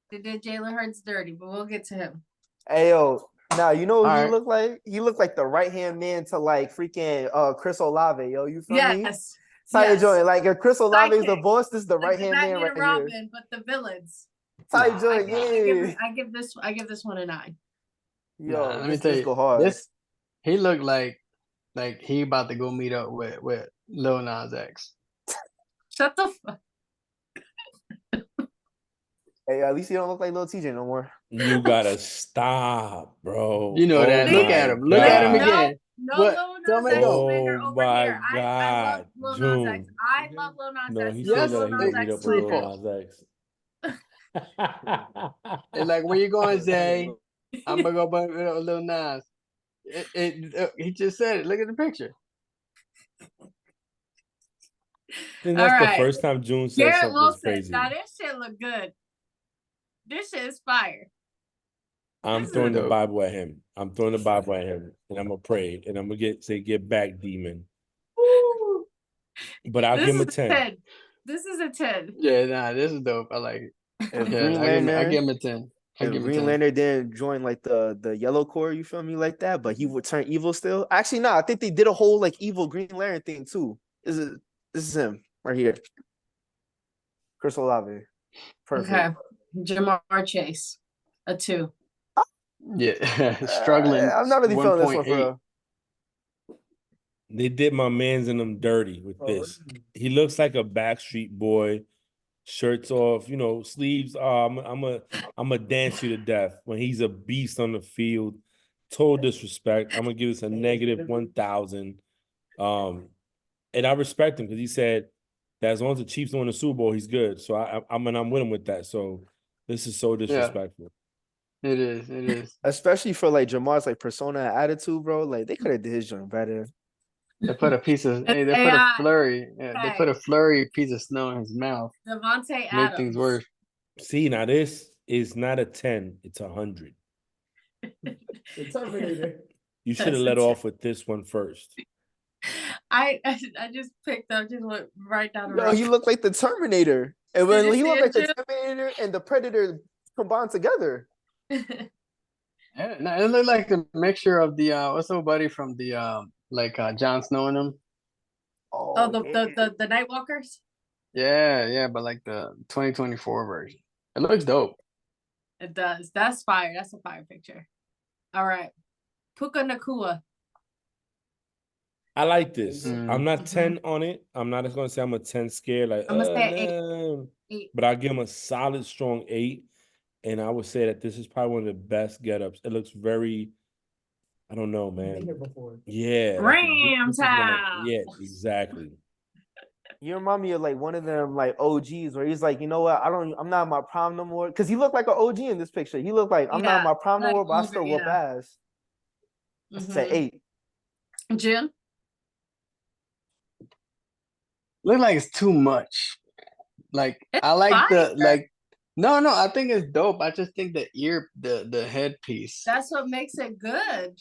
They did Jalen Hurts dirty, but we'll get to him. Hey yo, now you know what he Alright. looked like? He looked like the right-hand man to like freaking Chris Olave, yo. You feel me? Yes. Ty Yes. joint. Like if Chris Olave is the Sidekick. boss, this is the The right-hand man Batman right and here. Robin, but the villains. Ty Nah, joint, yeah. I give this one a 9. Yo, Nah, let me this tell you, go hard. this he looked like he about to go meet up with Lil Nas X. Shut the fuck. Hey, at least he don't look like Lil TJ no more. you gotta stop, bro. You know that. Oh Look my at him. Look at him God. again. No What? Lil Tell Nas me X no. slander Oh over my here. I love God, Lil Nas X. June. I love Lil Nas No, X. he No said Yes, that Lil he Nas gonna meet X up with true slander. Lil Nas X. It's like, where you going, Zay? I'm gonna go with Lil Nas. He just said it. Look at the picture. I think that's the Alright. first time June said Garrett something Wilson. crazy. Now this shit look good. This shit is fire. I'm this throwing is the dope. Bible at him. I'm throwing the Bible at him, and I'm gonna pray, and I'm gonna say, "Get back, demon." Woo. But I'll This give him a is 10. This is a 10. Yeah, nah, this is dope. I like it. If Yeah, Green I Lantern, give him a 10. I if give him a Green 10. Lantern didn't join like the yellow core, you feel me, like that, but he would turn evil still. Actually, no, I think they did a whole like evil Green Lantern thing too. This is him right here. Chris Olave. Perfect. Okay. Jamar Chase, a 2. Yeah, struggling. I'm not really feeling this one for 1.8. real. They did my man's in them dirty with this. He looks like a Backstreet Boy, shirts off, sleeves. I'm a dance you to death when he's a beast on the field. Total disrespect. I'm gonna give this a negative 1,000. And I respect him because he said that as long as the Chiefs win the Super Bowl, he's good. So I'm with him with that. So this is so disrespectful. It is. It is. Especially for like Jamar's like persona and attitude, bro. Like they could have did his joint better. They put a piece of. Hey, they It's put a AI. flurry. Yeah, they put a flurry piece of snow in his mouth. Devontae Make Adams. things worse. See, now this is not a 10, it's 100. The Terminator. You should have That's let a off with this one first. I just picked up, just went right down the Yo, road. he looked like the Terminator. And Did when you he see looked it, like the Jim? Terminator and the Predator combined together. Yeah, no, it looked like a mixture of the what's the buddy from the Jon Snow and them. Oh, the yeah. the Nightwalkers. Yeah, but like the 2024 version. It looks dope. It does. That's fire. That's a fire picture. All right, Puka Nakua. I like this. Mm. I'm not Mhm. 10 on it. I'm not just gonna say I'm a 10 scared, like I'ma say 8. no. 8. But I give him a solid, strong 8. And I would say that this is probably one of the best get-ups. It looks very, I don't know, Been man. here before. Yeah. Ram this is one of- Town. yeah, exactly. You remind me of like one of them like OGs where he's like, you know what? I'm not in my prime no more. Cause he looked like an OG in this picture. He looked like I'm not in my prime no like more, but I older, still whoop yeah. ass. I said Mhm. 8. Jim. Look like it's too much. Like It's I like the fire. like. No, I think it's dope. I just think the headpiece. That's what makes it good.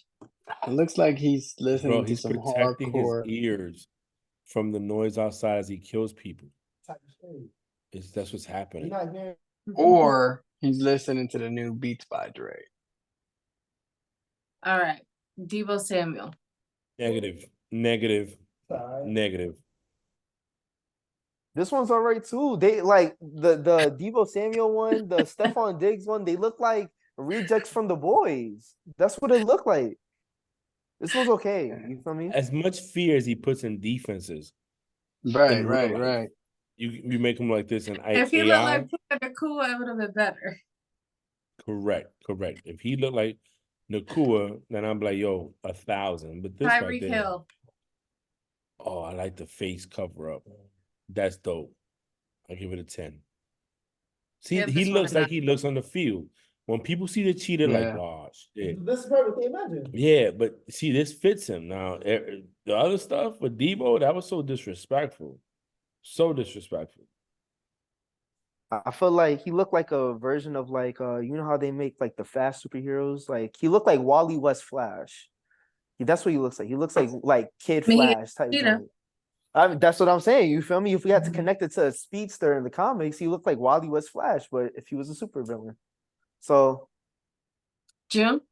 It looks like he's listening Bro, to he's some protecting hardcore. his ears from the noise outside as he kills people. Type of shade. That's what's You're happening. not hearing. Or he's listening to the new Beats by Dre. All right, Debo Samuel. Negative. Sorry. Negative. This one's all right too. They like the Devo Samuel one, the Stephon Diggs one, they look like rejects from the boys. That's what it looked like. This was okay. You feel me? As much fear as he puts in defenses, Right, in real right, life, right. you make him like this in If he AI. looked like Puka Nakua, it would have been better. Correct. If he looked like Nakua, then I'm like, yo, 1,000. But this right Tyreek there, Hill. oh, I like the face cover up. That's dope. I give it a 10. See, Give he this one a looks like 9. he looks on the field. When people see the cheetah, like, Yeah. oh shit. This is perfect. Imagine. Yeah, but see, this fits him now. The other stuff with Debo, that was so disrespectful. So disrespectful. I feel like he looked like a version of like you know how they make like the fast superheroes? Like he looked like Wally West Flash. That's what he looks like. He looks like Kid I mean, he Flash type. cheetah. joint. I mean, that's what I'm saying. You feel me? If we had to Mhm. connect it to a speedster in the comics, he looked like Wally West Flash, but if he was a supervillain. So Jim.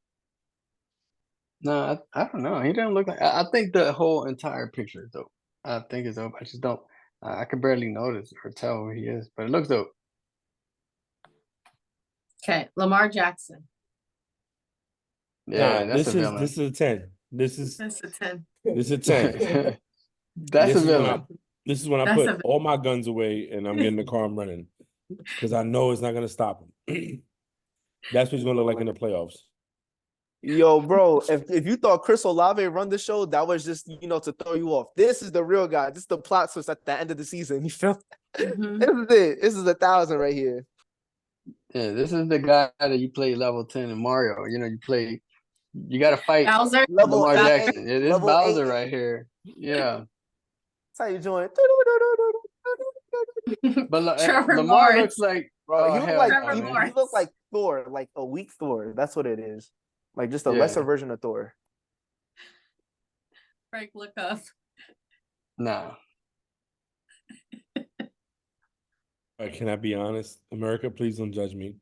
No, I don't know. He doesn't look like. I think the whole entire picture is dope. I think it's dope. I just don't. I can barely notice or tell who he is, but it looks dope. Okay, Lamar Jackson. Yeah, Nah, that's a villain. this is a 10. This is That's a 10. this is a 10. That's This a is when villain. This is when I That's put all my guns away and I'm getting the car and running because I know it's not gonna stop him. That's what he's gonna look like in the playoffs. yo, bro, if you thought Chris Olave run the show, that was just to throw you off. This is the real guy. This is the plot twist at the end of the season. You feel? Mhm. This is it. This is 1,000 right here. Yeah, this is the guy that you play level 10 in Mario. You got to fight Bowser. Level Lamar 8, Jackson. Yeah, this level Bowser 8. right here. Yeah, That's how you join. but Trevor Lamar Lawrence. looks like. Bro, Oh, he look hell like no, Trevor man. he Lawrence. look like Thor, like a weak Thor. That's what it is. Like just a Yeah. lesser version of Thor. Frank, look up. Nah. Can I be honest? America, please don't judge me.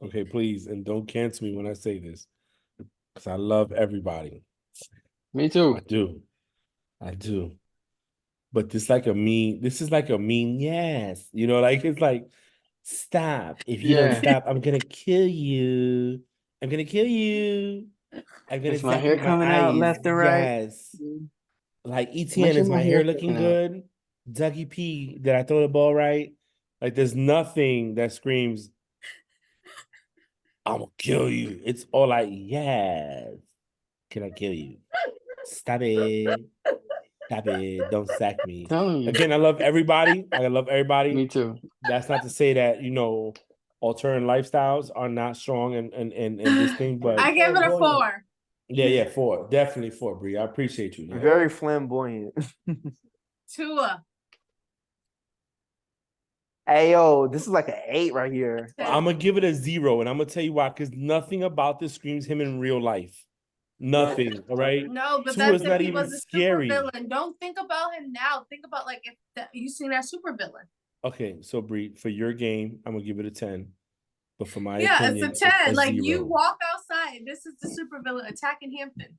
Okay, please, and don't cancel me when I say this. Because I love everybody. Me too. I do. But this is like a mean, yes. Like it's like Stop. If you don't Yeah. stop, I'm gonna kill you. I'm gonna kill you. I'm gonna Is my zap hair you with my coming out eyes. left and right? Yes. Like Make ETN, sure is my my hair hair looking sticking out. good? Dougie P, did I throw the ball right? Like there's nothing that screams, I'm gonna kill you. It's all like, yes. Can I kill you? Stop it. Stop it. Don't sack me. Telling you. Again, I love everybody. I love everybody. Me too. That's not to say that, alternative lifestyles are not strong and this thing, but I gave it a 4. yeah, 4. Definitely 4, Bree. I appreciate you. Man. Very flamboyant. Tua. Hey yo, this is like an 8 right here. I'm gonna give it a 0, and I'm gonna tell you why, because nothing about this screams him in real life. Nothing. All right. No, but Tua's that's not if he even was a scary. super villain. Don't think about him now. Think about like if you seen that super villain. Okay, so Bree, for your game, I'm gonna give it a 10. But for my Yeah, opinion, it's a 10. Like 0. you walk outside, this is the super villain attacking Hampton.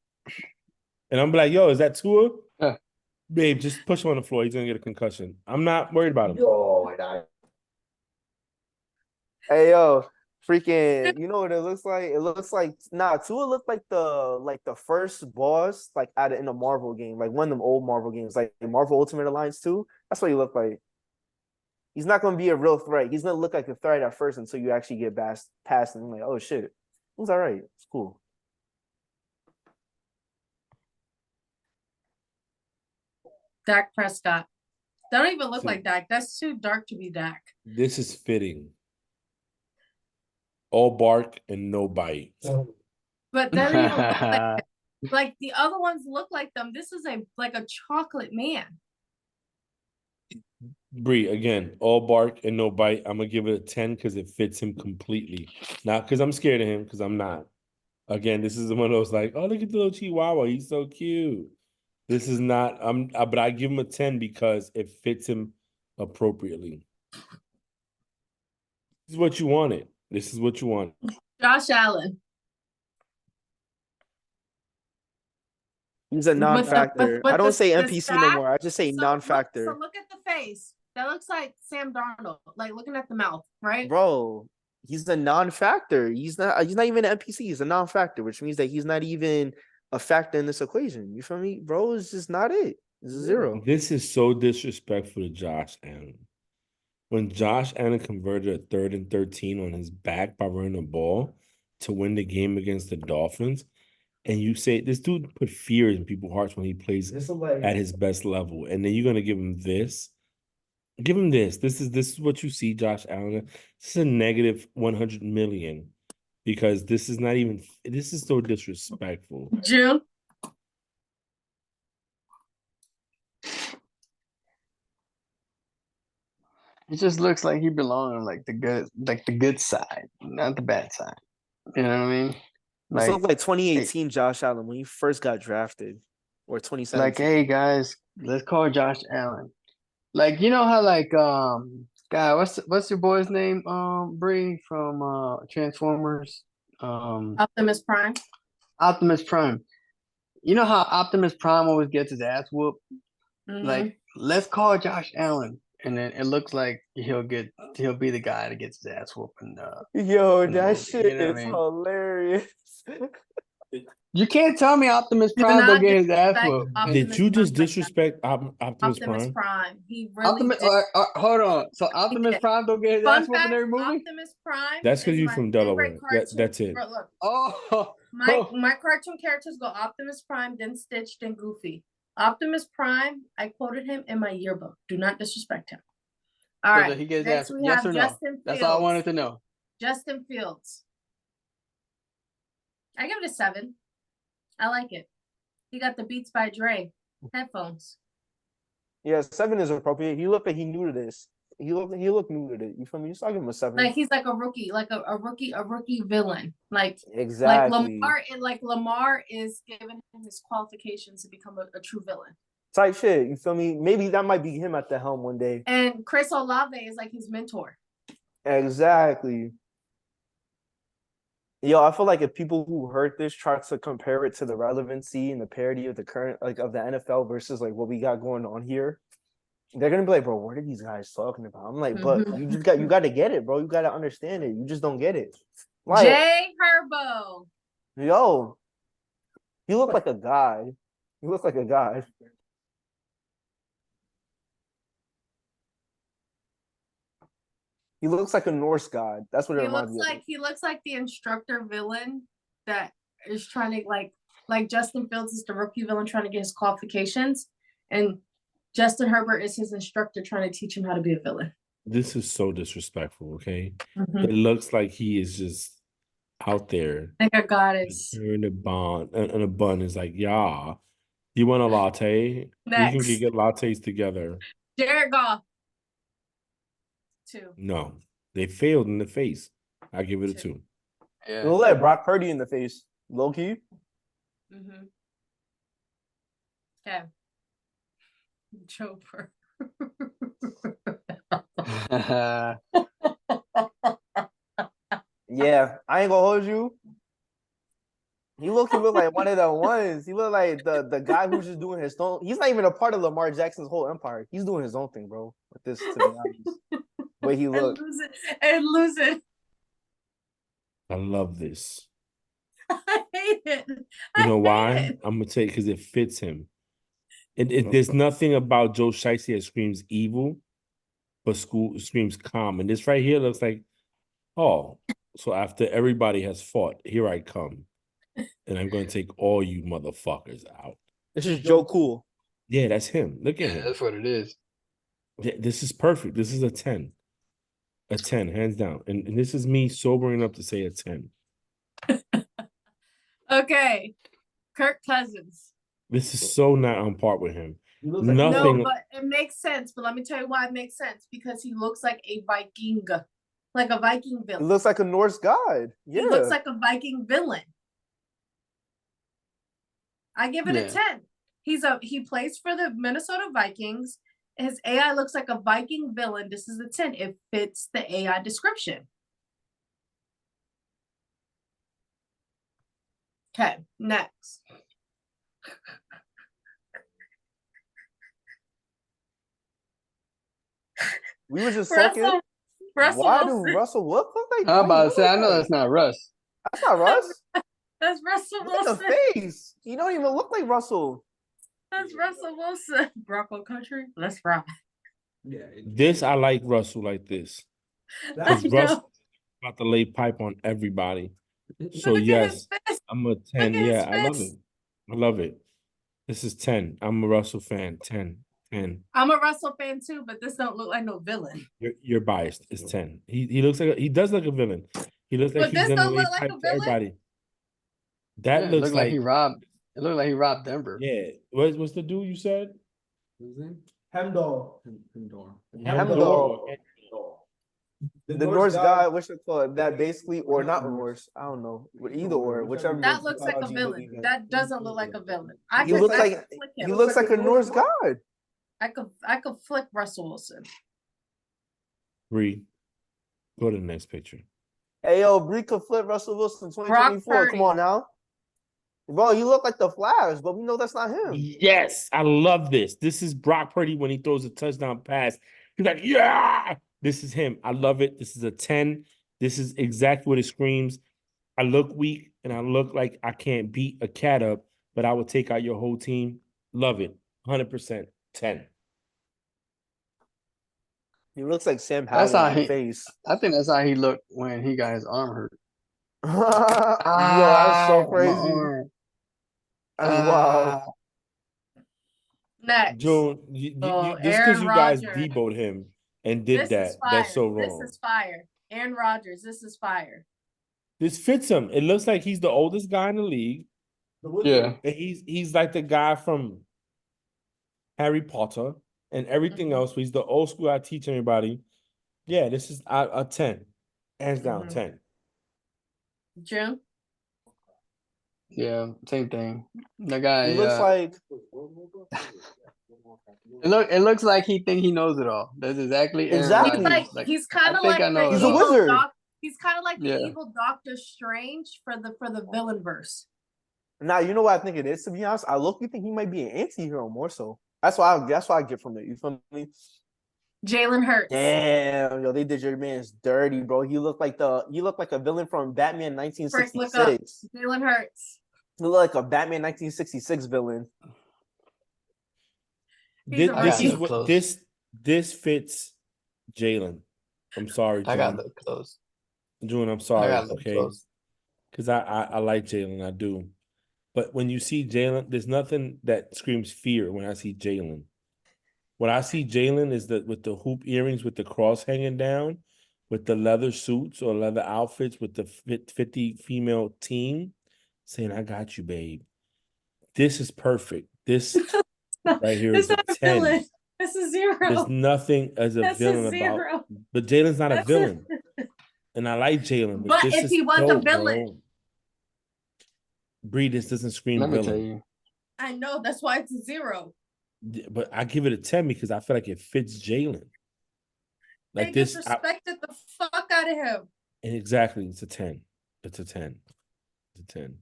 And I'm like, yo, is that Tua? Huh. Babe, just push him on the floor. He's gonna get a concussion. I'm not worried about him. Yo, and I Hey yo, freaking, you know what it looks like? It looks like Tua looked like the first boss like in a Marvel game, like one of them old Marvel games, like Marvel Ultimate Alliance 2. That's what he looked like. He's not gonna be a real threat. He's gonna look like a threat at first until you actually get past him. Like, oh shit. It was all right. It's cool. Dak Prescott. That don't even look See. like Dak. That's too dark to be Dak. This is fitting. All bark and no bite. But that don't even look like the other ones look like them. This is like a chocolate man. Bree, again, all bark and no bite. I'm gonna give it a 10 because it fits him completely. Not because I'm scared of him, because I'm not. Again, this is one of those like, oh, look at the little Chihuahua. He's so cute. This is not, but I give him a 10 because it fits him appropriately. This is what you wanted. This is what you want. Josh Allen. He's a non-factor. I don't say NPC no more. I just say non-factor. So look at the face. That looks like Sam Darnold. Like looking at the mouth, right? Bro, he's a non-factor. He's not even an NPC. He's a non-factor, which means that he's not even a factor in this equation. You feel me? Bro, it's just not it. It's a 0. This is so disrespectful to Josh Allen. When Josh Allen converted a 3rd and 13 on his back by running the ball to win the game against the Dolphins, and you say this dude put fear in people's hearts when he plays this is like at his best level, and then you're gonna give him this. Give him this. This is what you see, Josh Allen. This is a negative 100 million because this is not even. This is so disrespectful. June. It just looks like he belongs on like the good side, not the bad side. You know what I mean? This looked like 2018 Josh Allen when he first got drafted, or 2017. Like, hey guys, let's call Josh Allen. Like, you know how like guy, what's your boy's name? Bree from Transformers. Optimus Prime. Optimus Prime. You know how Optimus Prime always gets his ass whooped? Mhm. Like, let's call Josh Allen. And then it looks like he'll be the guy that gets his ass whooped. Yo, in the that movie, shit you know what I is mean? hilarious. You can't tell me Optimus Do Prime not don't get his ass disrespect whooped. Optimus Did you just Prime. disrespect Optimus Optimus Prime? Prime? He really Optimus, did. hold on. So Optimus did. Prime don't get his Fun ass whooped in fact, every movie? Optimus Prime. That's 'cause is you my from favorite Delaware. cartoon. That's it. Bro, look, Oh, my cartoon characters go Optimus Prime, then Stitch, then Goofy. Optimus Prime, I quoted him in my yearbook. Do not disrespect him. All so right. that he gets Next ass. we Yes have or no? Justin Fields. That's all I wanted to know. Justin Fields. I give it a 7. I like it. He got the Beats by Dre headphones. Yeah, 7 is appropriate. He looked like he knew to this. He looked new to it. You feel me? You saw him a 7. Like he's like a rookie, like a rookie villain. Like Exactly. Lamar is giving him his qualifications to become a true villain. Type shit. You feel me? Maybe that might be him at the helm one day. And Chris Olave is like his mentor. Exactly. Yo, I feel like if people who heard this try to compare it to the relevancy and the parity of the current of the NFL versus like what we got going on here, They're gonna be like, bro, what are these guys talking about? I'm like, but you got to get it, bro. You got to understand it. You just don't get it. Like, Jay Herbo. yo, you look like a god. You look like a god. He looks like a Norse god. That's what it He reminds looks me like he looks like the instructor villain that is trying to like Justin Fields is the rookie villain trying to get his qualifications, and Justin Herbert is his instructor trying to teach him how to be a villain. This is so disrespectful, okay? Mhm. It looks like he is just out there. Like a goddess. In a bun, and a bun is like, yeah. You want a latte? We can Next, get lattes together. Jared Goff. 2. No, they failed in the face. I give it a 2. it. Yeah. You look like Brock Purdy in the face. Low key. Mm-hmm. Okay. Joe Burrow. Yeah, I ain't gonna hold you. He look like one of the ones. He look like the guy who's just doing his own. He's not even a part of Lamar Jackson's whole empire. He's doing his own thing, bro. With this, to be honest, way he and look. lose it. And lose it. I love this. I hate it. You know I hate why? it. I'm gonna tell you because it fits him. There's nothing about Joe Shiesty that screams evil, but screams calm. And this right here looks like, oh, so after everybody has fought, here I come, and I'm going to take all you motherfuckers out. This is Joe Cool. Yeah, that's him. Look at Yeah, him. that's what it is. This is perfect. This is a 10. A 10, hands down. And this is me sobering up to say a 10. Okay. Kirk Cousins. This is so not on par with him. He looks like Nothing. No, but it makes sense. But let me tell you why it makes sense. Because he looks like a Viking. Like a Viking He villain. looks like a Norse god. Yeah. He looks like a Viking villain. I give it a Yeah. 10. He plays for the Minnesota Vikings. His AI looks like a Viking villain. This is a 10. It fits the AI description. Okay, next. We were just talking. Russell Why Wilson. do Russell look like? I'm about to say, I know that. that's not Russ. That's not Russ. That's Russell Look at Wilson. the face. You don't even look like Russell. That's Russell Wilson. Bronco Country. Let's rock. Yeah. This, I like Russell like this. That's I Because know. Russ about to lay pipe on everybody. So, Look at yes, his fist. I'm a 10. at his Yeah, I love fist. it. I love it. This is 10. I'm a Russell fan. 10. 10. I'm a Russell fan too, but this don't look like no villain. You're biased. It's 10. He looks like he does look a villain. He looks like But he's this gonna don't lay look like pipe a to villain? everybody. That Yeah, it looks looked like like he robbed. It looked like he robbed Denver. yeah. What's the dude you said? His name? Hemdall. Hemdall. The Norse god. god, what's it called? That basically, or not Norse. I don't know. Either or, whichever. That looks like a mythology you villain. believe in. That doesn't look like a villain. I He could, looks I like- could flick He him. looks like a Norse god. I could flick Russell Wilson. Bree. Go to the next picture. Hey yo, Bree could flip Russell Wilson 2024. Purdy. Come on now. Bro, you look like the Flash, but we know that's not him. Yes, I love this. This is Brock Purdy when he throws a touchdown pass. He's like, yeah, this is him. I love it. This is a 10. This is exactly what it screams. I look weak and I look like I can't beat a cat up, but I will take out your whole team. Love it. 100%. 10. He looks like Sam That's Howell how in the he- face. I think that's how he looked when he got his arm hurt. Yo, that's so My crazy. arm. That's wild. Next. Joe, Oh, just because Aaron you guys Rodgers. deboed him and did This that, is fire. that's so wrong. This is fire. Aaron Rodgers. This is fire. This fits him. It looks like he's the oldest guy in the league. Yeah. And he's like the guy from Harry Potter and everything Mhm. else. He's the old school I teach everybody. Yeah, this is a 10. Hands down, Mhm. 10. Jim. Yeah, same thing. The guy. He looks like It looks like he think he knows it all. That's exactly. Aaron Exactly. Rodgers. He's kind I of think like I know the it all. evil He's a wizard. He's kind of like the Yeah. evil Doctor Strange for the villain verse. now. You know what I think it is. To be honest, I look. You think he might be an anti-hero more so. That's why I get from it. You feel me? Jalen Hurts. Damn, yo, they did your man's dirty, bro. He looked like a villain from Batman Frank, look up. 1966. Jalen Hurts. He looked like a Batman 1966 villain. He's a I This got is the rookie. what clothes. this fits Jalen. I'm sorry, I got June. the clothes. June, I'm I sorry, got the okay? clothes. Because I like Jalen, I do. But when you see Jalen, there's nothing that screams fear when I see Jalen. What I see Jalen is that with the hoop earrings, with the cross hanging down, with the leather suits or leather outfits, with the 50 female team, saying, I got you, babe. This is perfect. This right here It's is a not a 10. villain. This is There's zero. nothing as a That's a villain about, zero. but Jalen's not a That's villain. And I like Jalen, But this if is he was a dope, villain. bro. Bree, this doesn't scream Let me tell villain. you. I know that's why it's a zero. But I give it a 10 because I feel like it fits Jalen. They Like this, disrespected the fuck out of him. and exactly, it's a 10. It's a 10. It's a 10.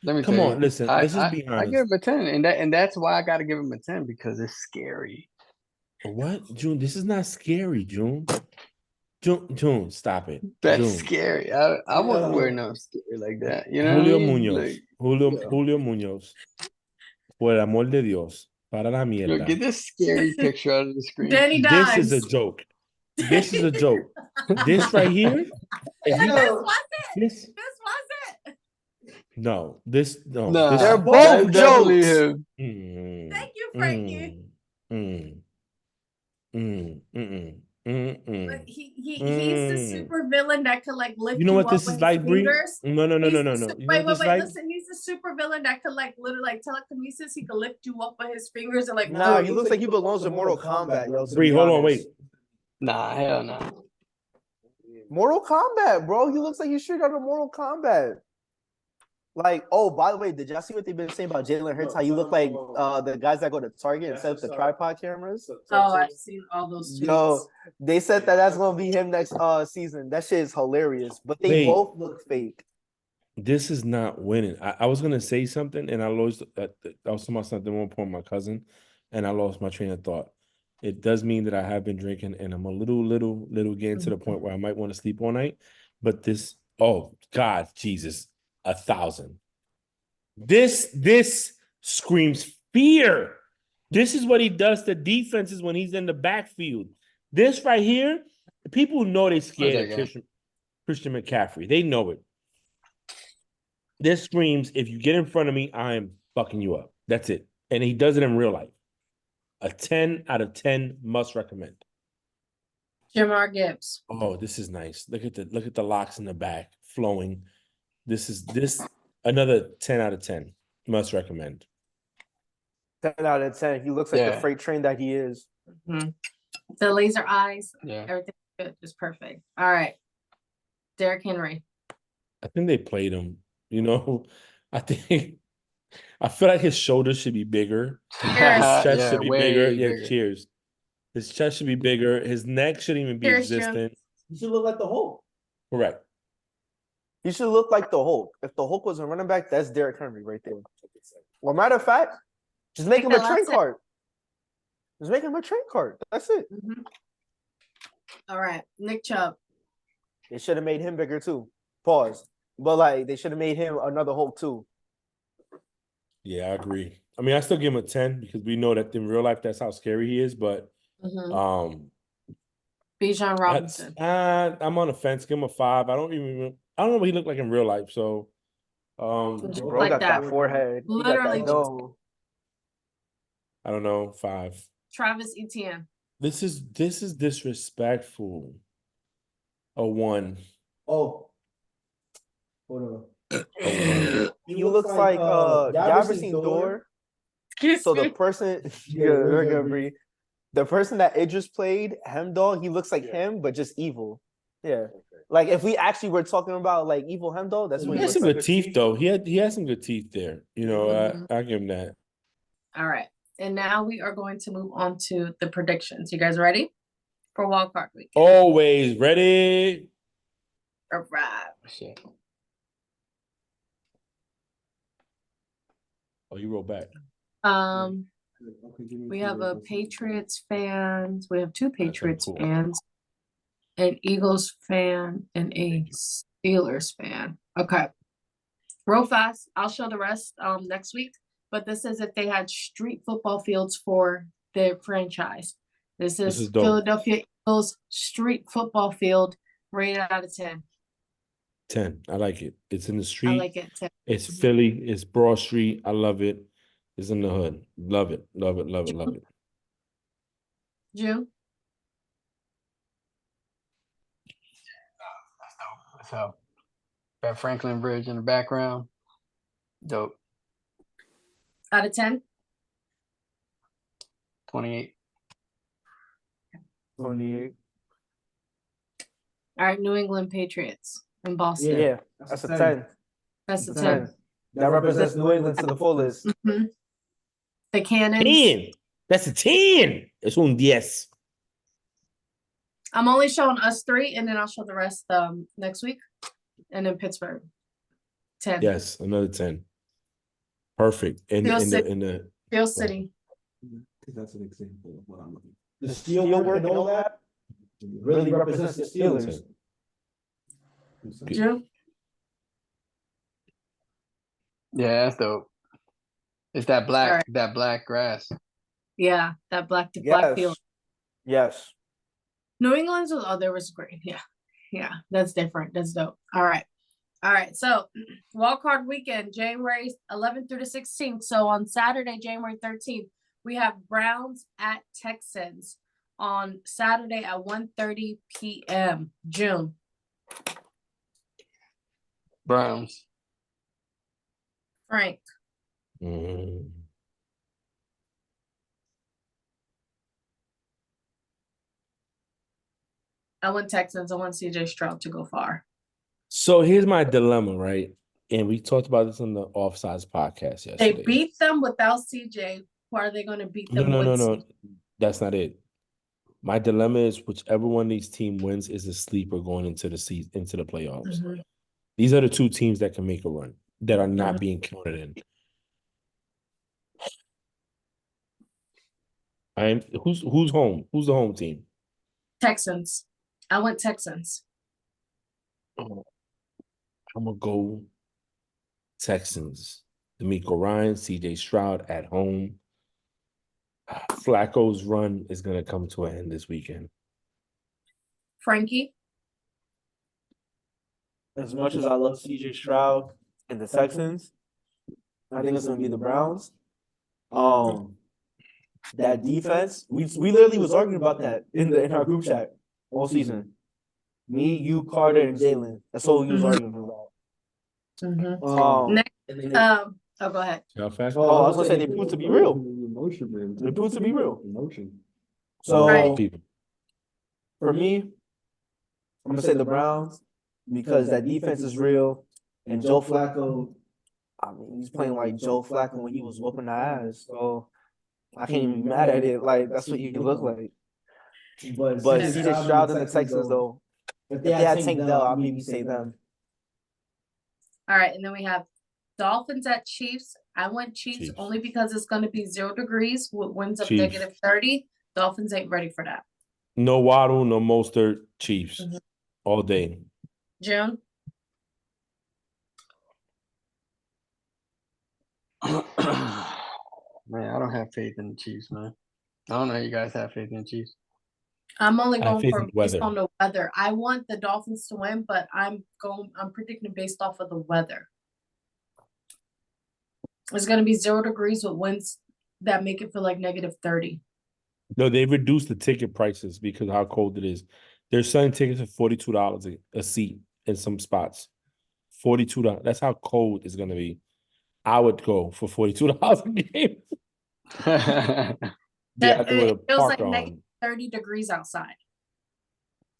Let me Come tell on, you. listen, let's just be I honest. give him a 10, and that's why I gotta give him a 10 because it's scary. What? June, this is not scary, June. June, stop it. That's June. scary. I wouldn't wear Yo. nothing scary like that. You know what I Julio mean? Muñoz. Like, Julio Muñoz. Por el amor de Dios. Para la yo, mierda. get this scary picture out of the screen. Danny This Dimes. is a joke. This is a joke. This right here. If you, This was it. this, This was it. no, this no. Nah, this, They're that's both definitely jokes. him. Thank you, Frankie. But he's the super villain that could like lift You know what up this with is his like, Bree? fingers. No. He's the You su- know Wait, what this like? listen. He's the super villain that could like literally like telekinesis. He could lift you up with his fingers and like. Nah, he looks like he belongs to Mortal Kombat, yo. to Bree, be hold on, honest. wait. Nah, hell no. Mortal Kombat, bro. He looks like he's straight out of Mortal Kombat. Like, oh, by the way, did y'all see what they've been saying about Jalen Hurts? How you look like the guys that go to Target and set up the tripod cameras? Oh, I've seen all those tweets. Yo, they said that that's gonna be him next season. That shit is hilarious. But they Wait. both look fake. This is not winning. I was gonna say something, and I lost. I was talking about something at one point, with my cousin, and I lost my train of thought. It does mean that I have been drinking, and I'm a little getting to the point where I might want to sleep all night. But this, oh God, Jesus, 1,000. This screams fear. This is what he does to defenses when he's in the backfield. This right here, people know they scared of Christian McCaffrey. They know it. This screams, if you get in front of me, I'm fucking you up. That's it. And he does it in real life. A 10 out of 10 must recommend. Jamar Gibbs. Oh, this is nice. Look at the locks in the back flowing. This another 10 out of 10 must recommend. 10 out of 10. He looks like the Yeah. freight train that he is. The laser eyes. Yeah. Everything good. Just perfect. All right. Derrick Henry. I think they played him. You know, I feel like his shoulders should be bigger. His chest Yeah, should be way bigger. Yeah, bigger. cheers. His chest should be bigger. His neck shouldn't even be Cheers, Jim. existent. You should look like the Hulk. Correct. He should look like the Hulk. If the Hulk was a running back, that's Derrick Henry right there. Well, matter of fact, just make him a train card. Just make him a train card. That's it. Mhm. All right. Nick Chubb. They should have made him bigger too. Pause. But like they should have made him another Hulk too. Yeah, I agree. I mean, I still give him a 10 because we know that in real life that's how scary he is. But Bijan that's, Robinson. I'm on the fence. Give him a 5. I don't know what he looked like in real life. So, Just Bro like got that. that forehead. He got that Literally just- nose. I don't know, 5. Travis Etienne. This is disrespectful. A 1. Oh. Hold on. He looks like Yaberson Door. Excuse So the me. person Yeah, we're gonna agree. The person that Idris played, Hemdall, he looks like him, but just evil. Yeah. Like if we actually were talking about like evil Hemdall, that's what He he has looks some like. good teeth though. He had some good teeth there. You know, Mhm. I give him that. All right. And now we are going to move on to the predictions. You guys ready for wildcard week? Always ready. All right. Shit. Oh, you roll back. We have a Patriots fan. We have two Patriots cool. fans, an Eagles fan, and a Steelers fan. Okay. Real fast, I'll show the rest next week. But this is if they had street football fields for their franchise. This This is is dope. Philadelphia Eagles street football field, rated out of 10. 10. I like it. It's in the I street. like it. 10. It's Philly. It's Broad Street. I love it. It's in the hood. Love it. Love it. Love it. Love it. June. That's dope. That's dope. Got Franklin Bridge in the background. Dope. Out of 10. 28. 28. All right, New England Patriots in Boston. Yeah, that's a 10. That's a That's a 10. 10. That represents New England to the fullest. Mhm. The Cannons. 10. That's a 10. It's un 10. I'm only showing us three, and then I'll show the rest next week. And then Pittsburgh. 10. Yes, another 10. Perfect. In Steel the City. in the Steel City. That's an example of what I'm looking. The steel work and all that really represents the Steelers. June. Yeah, that's dope. It's that black, Alright. that black grass. Yeah, that black to black field. Yes. New England's was, oh, there was green. Yeah. Yeah, that's different. That's dope. All right. All right. So wild card weekend, January 11th through the 16th. So on Saturday, January 13th, we have Browns at Texans on Saturday at 1:30 p.m. June. Browns. Frank. Mm. I want Texans. I want CJ Stroud to go far. So here's my dilemma, right? And we talked about this on the Offsides podcast They yesterday. beat them without CJ. Who are they going to beat No, them no, with? no, no. That's not it. My dilemma is whichever one of these team wins is a sleeper going into the season, into the playoffs. Mhm. These are the two teams that can make a run that are not Mhm. being counted in. Who's home? Who's the home team? Texans. I want Texans. I'm gonna go Texans. D'Amico Ryan, CJ Stroud at home. Flacco's run is gonna come to an end this weekend. Frankie. As much as I love CJ Stroud and the Texans, I think it's gonna be the Browns. That defense, we literally was arguing about that in our group chat all season. Me, you, Carter, and Jalen. That's all we was arguing about. Next, And then oh, go ahead. How fast? I was gonna say they proved to be real. They proved to be real. So Right. People. for me, I'm gonna say the Browns because that defense is real, and Joe Flacco. I mean, he's playing like Joe Flacco when he was whooping the ass. So I can't even be mad at it. Like that's what he look like. But CJ Stroud and the Texans, though, if they had Tank Dell, I'd maybe say them. All right, and then we have Dolphins at Chiefs. I want Chiefs Chiefs. only because it's going to be 0 degrees with winds of Chiefs. -30. Dolphins ain't ready for that. No Waddle, no Mostert, Chiefs. Mhm. All day. June. Man, I don't have faith in the Chiefs, man. I don't know how you guys have faith in the Chiefs. I'm only I have going faith for in the based weather. on the weather. I want the Dolphins to win, but I'm predicting based off of the weather. It's going to be 0 degrees with winds that make it feel like -30. No, they reduced the ticket prices because of how cold it is. They're selling tickets for $42 a seat in some spots. $42. That's how cold it's gonna be. I would go for $42 a game. Yeah, I It feels like on. -30 degrees outside.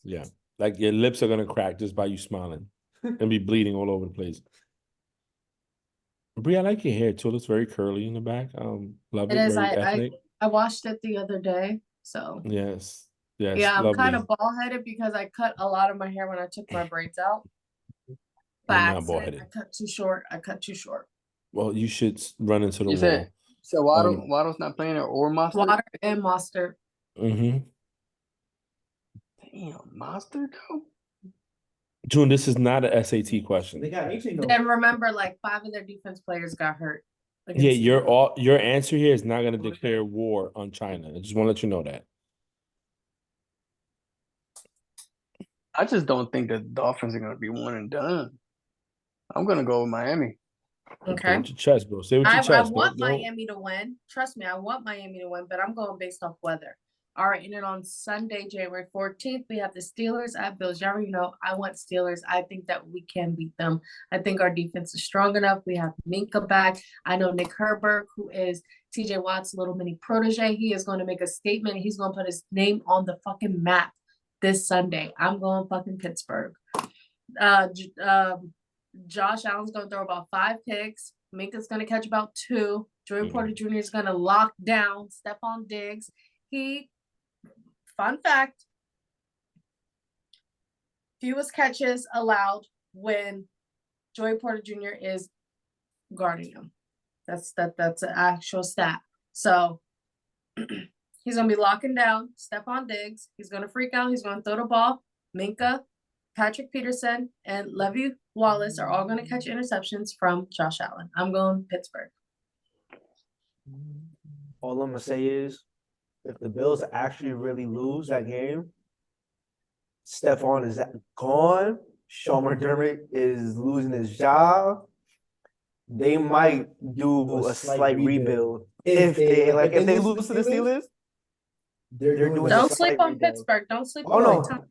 Yeah, like your lips are gonna crack just by you smiling and be bleeding all over the place. Brie, I like your hair too. It looks very curly in the back. Love It it. is. Very ethnic. I washed it the other day, so Yes. Yes. yeah, I'm lovely. kind of bald headed because I cut a lot of my hair when I took my braids out. By You're not accident, bald-headed. I cut too short. Well, you should run into the You wall. said So Waddle's not playing or Monster. Water and Mustard. Mm-hmm. Damn, Monster though. June, this is not a SAT question. They got 18 though. Then remember, like 5 of their defense players got hurt. Yeah, against your answer here is not going to declare war on China. I just want to let you know that. I just don't think the Dolphins are gonna be one and done. I'm gonna go with Miami. Okay. Say with your chest, bro. Say with your I chest. want Don't- Miami to win. Trust me, I want Miami to win, but I'm going based off weather. All right, and then on Sunday, January 14th, we have the Steelers at Bills. You already know I want Steelers. I think that we can beat them. I think our defense is strong enough. We have Minka back. I know Nick Herbert, who is TJ Watt's little mini protege. He is going to make a statement. He's going to put his name on the fucking map this Sunday. I'm going fucking Pittsburgh. Josh Allen's going to throw about 5 picks. Minka's going to catch about 2. Joey Porter Jr. is going to lock down Stephon Diggs. Fun fact, fewest catches allowed when Joey Porter Jr. is guarding him. That's an actual stat. So he's going to be locking down Stephon Diggs. He's going to freak out. He's going to throw the ball. Minka, Patrick Peterson, and Levy Wallace are all going to catch interceptions from Josh Allen. I'm going Pittsburgh. All I'm gonna say is, if the Bills actually really lose that game, Stephon is gone. Sean McDermott is losing his job. They might do a slight rebuild if they lose to the Steelers. They're doing Don't a sleep slight on rebuild. Pittsburgh. Don't sleep Oh on no, Tom.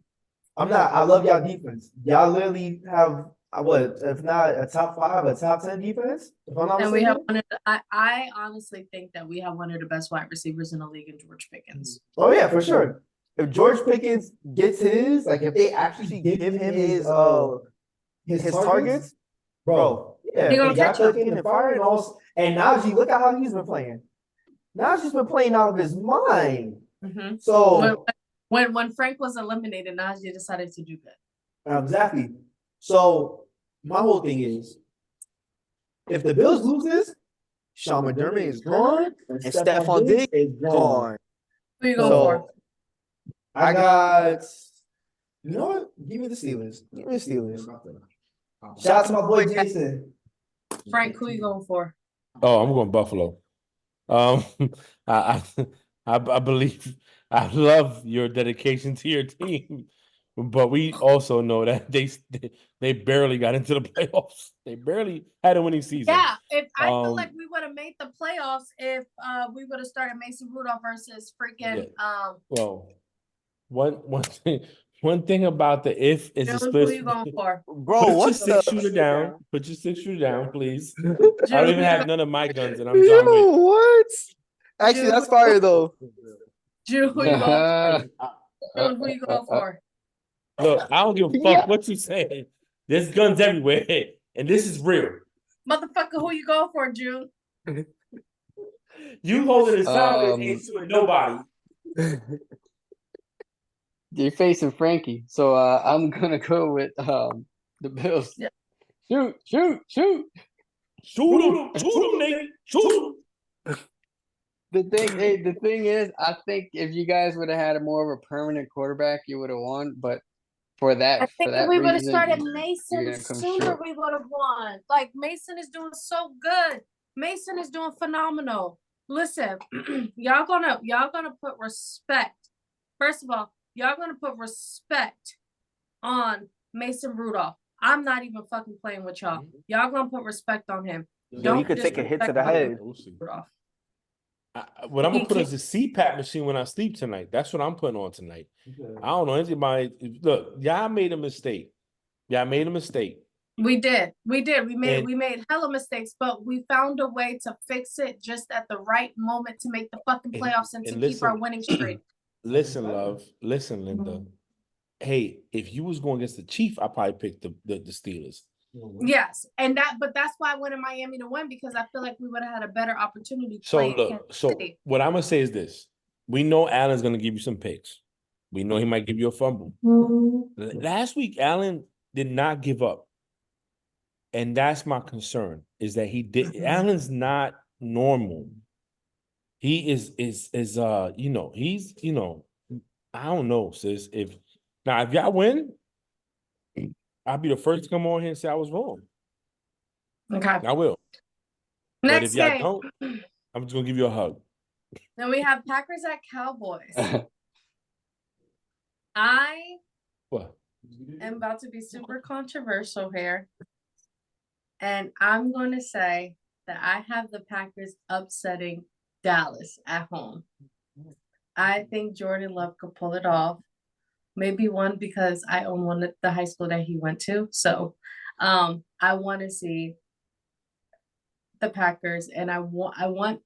I'm not. I love y'all defense. Y'all literally have what, if not a top 5, a top 10 defense? If I'm not And we have mistaken? one of the, I honestly think that we have one of the best wide receivers in the league in George Pickens. Oh yeah, for sure. If George Pickens gets his, like if they actually give him his targets, bro, yeah, He gonna and y'all catch 'em. cooking and firing all. And Najee, look at how he's been playing. Najee's been playing out of his mind. Mm-hmm. So When Frank was eliminated, Najee decided to do that. exactly. So my whole thing is, if the Bills lose this, Sean McDermott is gone and Stephon Diggs is gone. Who you going for? I got. You know what? Give me the Steelers. Give me the Steelers. Shout out to my boy Jason. Frank, who you going for? Oh, I'm going Buffalo. I believe I love your dedication to your team, but we also know that they barely got into the playoffs. They barely had a winning season. Yeah, if I feel like Um, we would have made the playoffs if we would have started Mason Rudolph versus freaking Well, one thing about the if is the Jones, split. who you going for? Bro, Put your what the? 6-shooter down. Put your 6-shooter down, please. I June, don't who even you have go- none of my guns, and I'm John Wick. Yo, what? Actually, Dude. that's fire though. June, who you going for? June, who you going for? Look, I don't give a fuck what you say. There's guns everywhere, and this is real. Motherfucker, who you going for, June? You holding a sign ain't suing nobody. You're facing Frankie, so I'm gonna go with the Bills. Yeah. Shoot! Shoot him, Nate. Shoot him. The thing is, I think if you guys would have had a more of a permanent quarterback, you would have won. But for that, I think for that if we would have reason, started you're Mason gonna come sooner, short. we would have won. Like Mason is doing so good. Mason is doing phenomenal. Listen, y'all gonna put respect. First of all, y'all gonna put respect on Mason Rudolph. I'm not even fucking playing with y'all. Y'all gonna put respect on him. Yo, you could take a hit to the head. Rudolph. What I'm gonna He put is a CPAP machine when I sleep tonight. That's what I'm putting on tonight. I don't know anybody. Look, y'all made a mistake. Y'all made a mistake. We did. We made And- hella mistakes, but we found a way to fix it just at the right moment to make the fucking And- playoffs and to and keep our listen- winning streak. Listen, love. Listen, Linda. Hey, if you was going against the Chief, I probably picked the Steelers. Yes, but that's why I went in Miami to win because I feel like we would have had a better opportunity. So playing look, Kansas so City. what I'm gonna say is this: we know Allen's gonna give you some picks. We know he might give you a fumble. Last week, Allen did not give up, and that's my concern. Is that he did? Allen's not normal. he is you know, he's, you know, I don't know, sis. If y'all win, I'll be the first to come on here and say I was wrong. Okay. I will. But Next if y'all game. don't, I'm just gonna give you a hug. Then we have Packers at Cowboys. I What? am about to be super controversial here. And I'm going to say that I have the Packers upsetting Dallas at home. I think Jordan Love could pull it off. Maybe one because I own one at the high school that he went to. So I want to see the Packers, and I want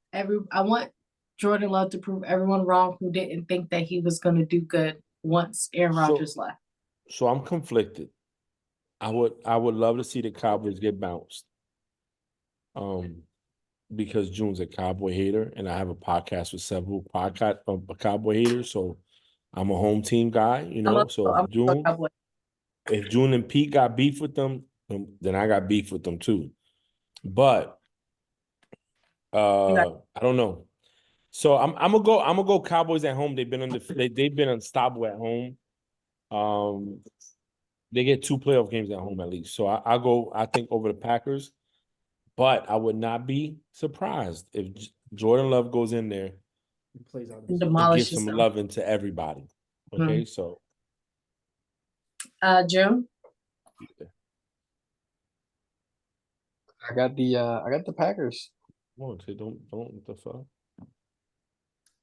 Jordan Love to prove everyone wrong who didn't think that he was going to do good once Aaron Rodgers left. So I'm conflicted. I would love to see the Cowboys get bounced. Because June's a Cowboy hater, and I have a podcast with several Cowboy haters. So I'm a home team guy, you know. If June and Pete got beef with them, then I got beef with them too. But I don't know. So I'm gonna go Cowboys at home. They've been unstoppable at home. They get 2 playoff games at home at least. So I think over the Packers. But I would not be surprised if Jordan Love goes in there Plays out And and gives demolishes some them. love into everybody. Okay, so June. I got the Packers. don't what the fuck?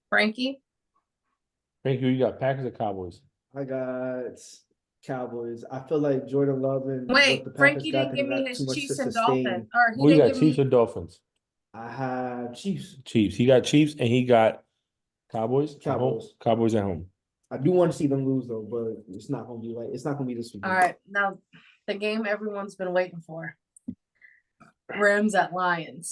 Frankie. Thank you. You got Packers or Cowboys? I got Cowboys. I feel like Jordan Love and Wait, what the Packers Frankie got, didn't they give me got his too much to Chiefs and sustain. Dolphins. Or he Who you didn't got, give Chiefs me or Dolphins? I have Chiefs. Chiefs. He got Chiefs and he got Cowboys. At home? Cowboys. Cowboys at home. I do want to see them lose though, but it's not gonna be like it's not gonna be this weekend. All right, now the game everyone's been waiting for. Rams at Lions.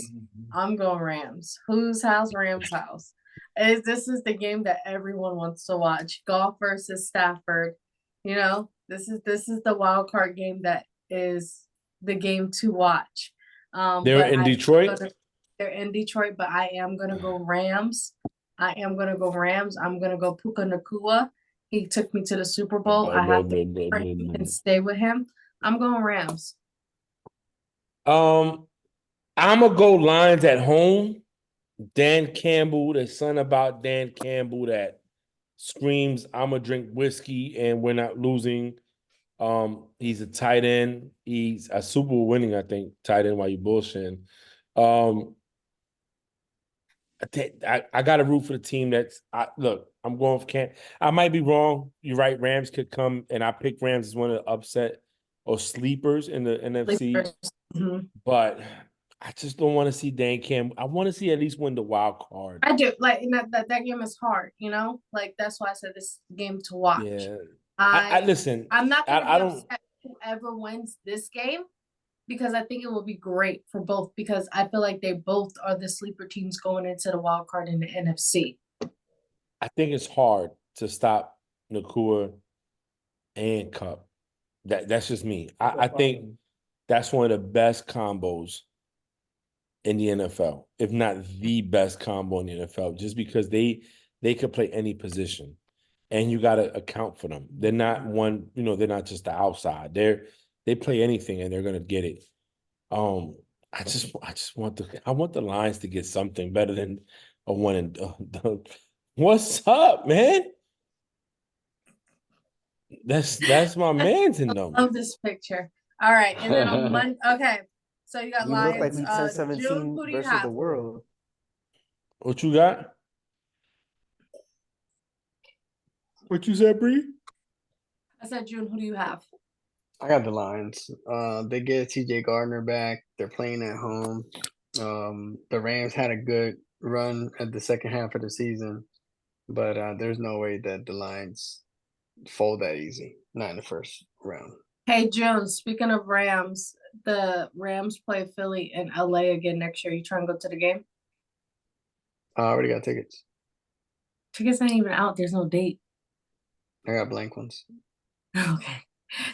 I'm going Rams. Whose house? Rams house. This is the game that everyone wants to watch. Goff versus Stafford. You know, this is the wild card game that is the game to watch. They're in Detroit. They're in Detroit, but I am gonna go Rams. I'm gonna go Puka Nakua. He took me to the Super Bowl. I have to and stay with him. I'm going Rams. I'm gonna go Lions at home. Dan Campbell, there's something about Dan Campbell that screams, I'm gonna drink whiskey and we're not losing. He's a tight end. He's a Super Bowl winning, I think, tight end while you bullshitting. I got to root for the team that's look, I'm going for Camp. I might be wrong. You're right. Rams could come, and I pick Rams as one of the upset or sleepers in the NFC. But I just don't want to see Dan Campbell. I want to see at least win the wild card. I do like that game is hard, you know? Like that's why I said this game to watch. Yeah. I listen. I'm not gonna be upset whoever wins this game because I think it will be great for both because I feel like they both are the sleeper teams going into the wild card in the NFC. I think it's hard to stop Nakua and Cup. That's just me. I think that's one of the best combos in the NFL, if not the best combo in the NFL, just because they could play any position. And you got to account for them. They're not one, they're not just the outside. They play anything and they're gonna get it. I just want the Lions to get something better than a one and done. What's up, man? That's my man's in them. I love this picture. All right, and then on Monday, okay. So you got You Lions. look like we 10-17 June, who do you versus have? the world. What you got? What you said, Bree? I said June, who do you have? I got the Lions. They get TJ Gardner back. They're playing at home. The Rams had a good run at the second half of the season, but there's no way that the Lions fold that easy. Not in the first round. Hey, June, speaking of Rams, the Rams play Philly and LA again next year. You trying to go to the game? I already got tickets. Tickets ain't even out. There's no date. I got blank ones. Okay.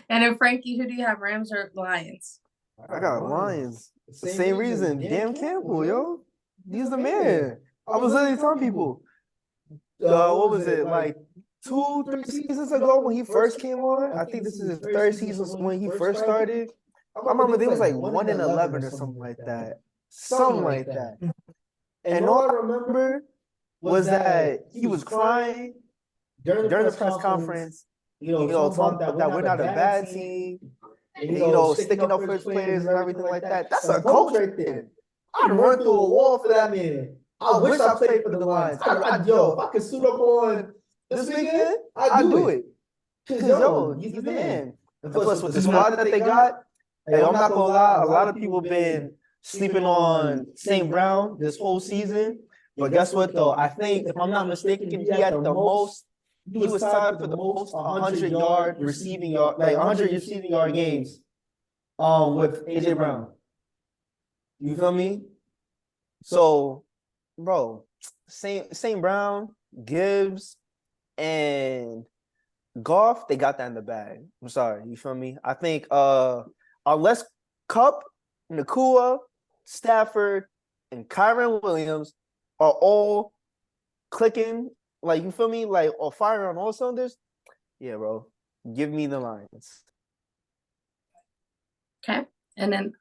And then Frankie, who do you have, Rams or Lions? I got Lions. Same reason. Dan Campbell, yo. He's the man. I was literally telling people, what was it, like 2, 3 seasons ago when he first came on? I think this is his third season when he first started. I remember they was like 1-11 or something like that. Something like that. And all I remember was that he was crying during the press conference, talking about that we're not a bad team, and, sticking up for his players and everything like that. That's a coach right there. I'd run through a wall for that man. I wish I played for the Lions. Yo, if I could suit up on this weekend, I'd do it. Because, yo, he's the man. And plus, with the squad that they got, hey, I'm not going to lie, a lot of people been sleeping on St. Brown this whole season. But guess what, though? I think, if I'm not mistaken, he had the most, he was tied for the most 100 receiving yard games with AJ Brown. You feel me? So, bro, St. Brown, Gibbs, and Goff, they got that in the bag. I'm sorry, you feel me? I think unless Kupp, Nakua, Stafford, and Kyron Williams are all clicking, like, you feel me? Like, or firing on all cylinders, yeah, bro. Give me the Lions. Okay. And then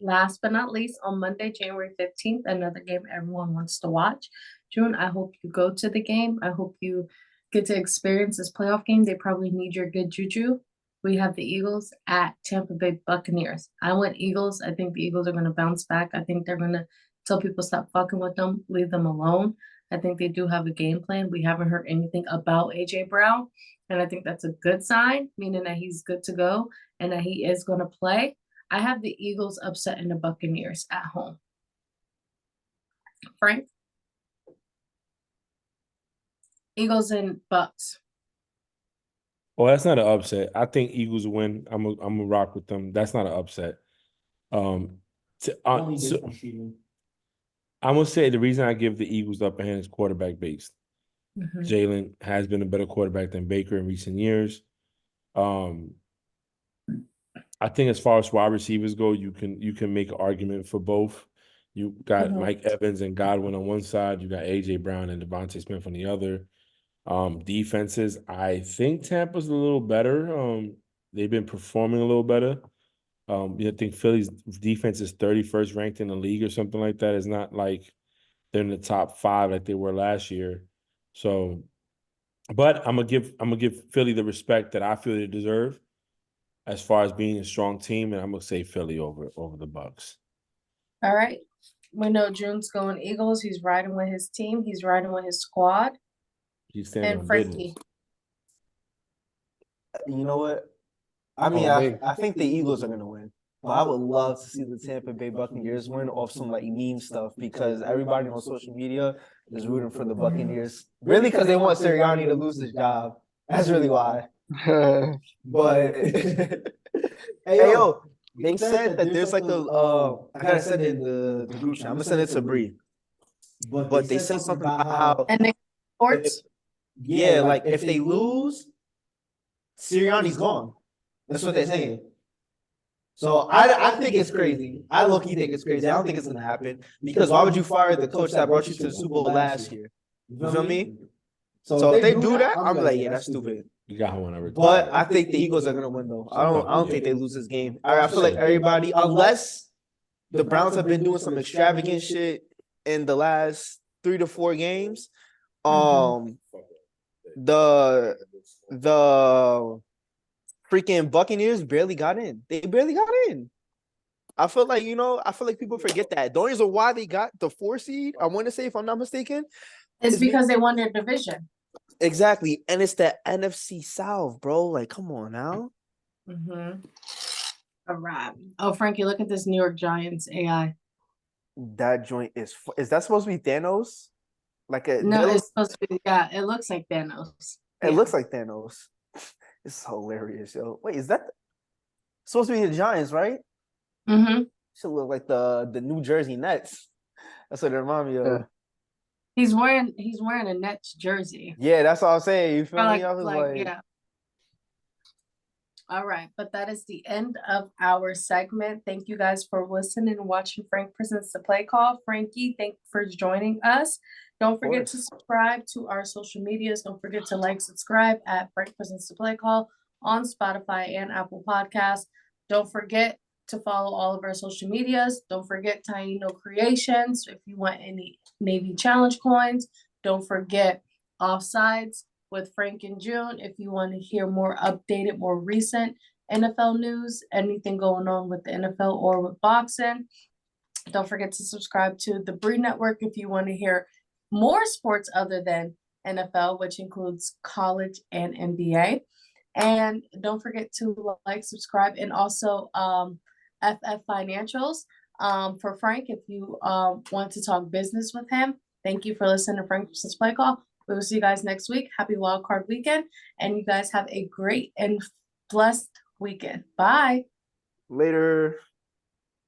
last but not least, on Monday, January 15th, another game everyone wants to watch. June, I hope you go to the game. I hope you get to experience this playoff game. They probably need your good juju. We have the Eagles at Tampa Bay Buccaneers. I went Eagles. I think the Eagles are going to bounce back. I think they're going to tell people stop fucking with them, leave them alone. I think they do have a game plan. We haven't heard anything about AJ Brown, and I think that's a good sign, meaning that he's good to go and that he is going to play. I have the Eagles upsetting the Buccaneers at home. Frank? Eagles and Bucks. Well, that's not an upset. I think Eagles win. I'm a rock with them. That's not an upset. I'm gonna say the reason I give the Eagles the upper hand is quarterback based. Mm-hmm. Jalen has been a better quarterback than Baker in recent years. I think as far as wide receivers go, you can make an argument for both. You got Mike Evans and Godwin on one side. You got AJ Brown and Devontae Smith on the other. Defenses, I think Tampa's a little better. They've been performing a little better. I think Philly's defense is 31st ranked in the league or something like that. It's not like they're in the top 5 like they were last year. So, but I'm gonna give Philly the respect that I feel they deserve as far as being a strong team, and I'm gonna say Philly over the Bucks. All right. We know June's going Eagles. He's riding with his team. He's riding with his squad. He's standing And on Frankie. business. You know what? I mean, I think the Eagles are gonna win. But I would love to see the Tampa Bay Buccaneers win off some like meme stuff because everybody on social media is rooting for the Buccaneers. Really, because they want Sirianni to lose his job. That's really why. But hey yo, they said that there's like I gotta send it in the group chat. I'm gonna send it to Bree. But they said something about how And Nick Sports. yeah, like if they lose, Sirianni's gone. That's what they're saying. So I think it's crazy. I low-key think it's crazy. I don't think it's gonna happen because why would you fire the coach that brought you to the Super Bowl last year? You feel me? So if they do that, I'm like, yeah, that's stupid. You got one over. But I think the Eagles are gonna win though. I don't think they lose this game. I feel like everybody, unless the Browns have been doing some extravagant shit in the last 3 to 4 games, the freaking Buccaneers barely got in. They barely got in. I feel like people forget that. The only reason why they got the 4 seed, I want to say, if I'm not mistaken, It's because they won their division. Exactly. And it's the NFC South, bro. Like, come on now. All right. Oh, Frankie, look at this New York Giants AI. That joint is that supposed to be Thanos? No, it's supposed to be, yeah, it looks like Thanos. It looks like Thanos. It's hilarious, yo. Wait, is that supposed to be the Giants, right? Should look like the New Jersey Nets. That's what it reminds me of. He's wearing a Nets jersey. Yeah, that's what I'm saying. You feel me? I was like, yeah. All right, but that is the end of our segment. Thank you guys for listening and watching Frank Presents the Play Call. Frankie, thank you for joining us. Don't forget to course. subscribe to our social medias. Don't forget to like, subscribe at Frank Presents the Play Call on Spotify and Apple Podcasts. Don't forget to follow all of our social medias. Don't forget Taino Creations if you want any Navy Challenge coins. Don't forget Offsides with Frank and June if you want to hear more updated, more recent NFL news, anything going on with the NFL or with boxing. Don't forget to subscribe to the Bree Network if you want to hear more sports other than NFL, which includes college and NBA. And don't forget to like, subscribe, and also FF Financials for Frank if you want to talk business with him. Thank you for listening to Frank Presents Play Call. We will see you guys next week. Happy Wild Card Weekend. And you guys have a great and blessed weekend. Bye. Later.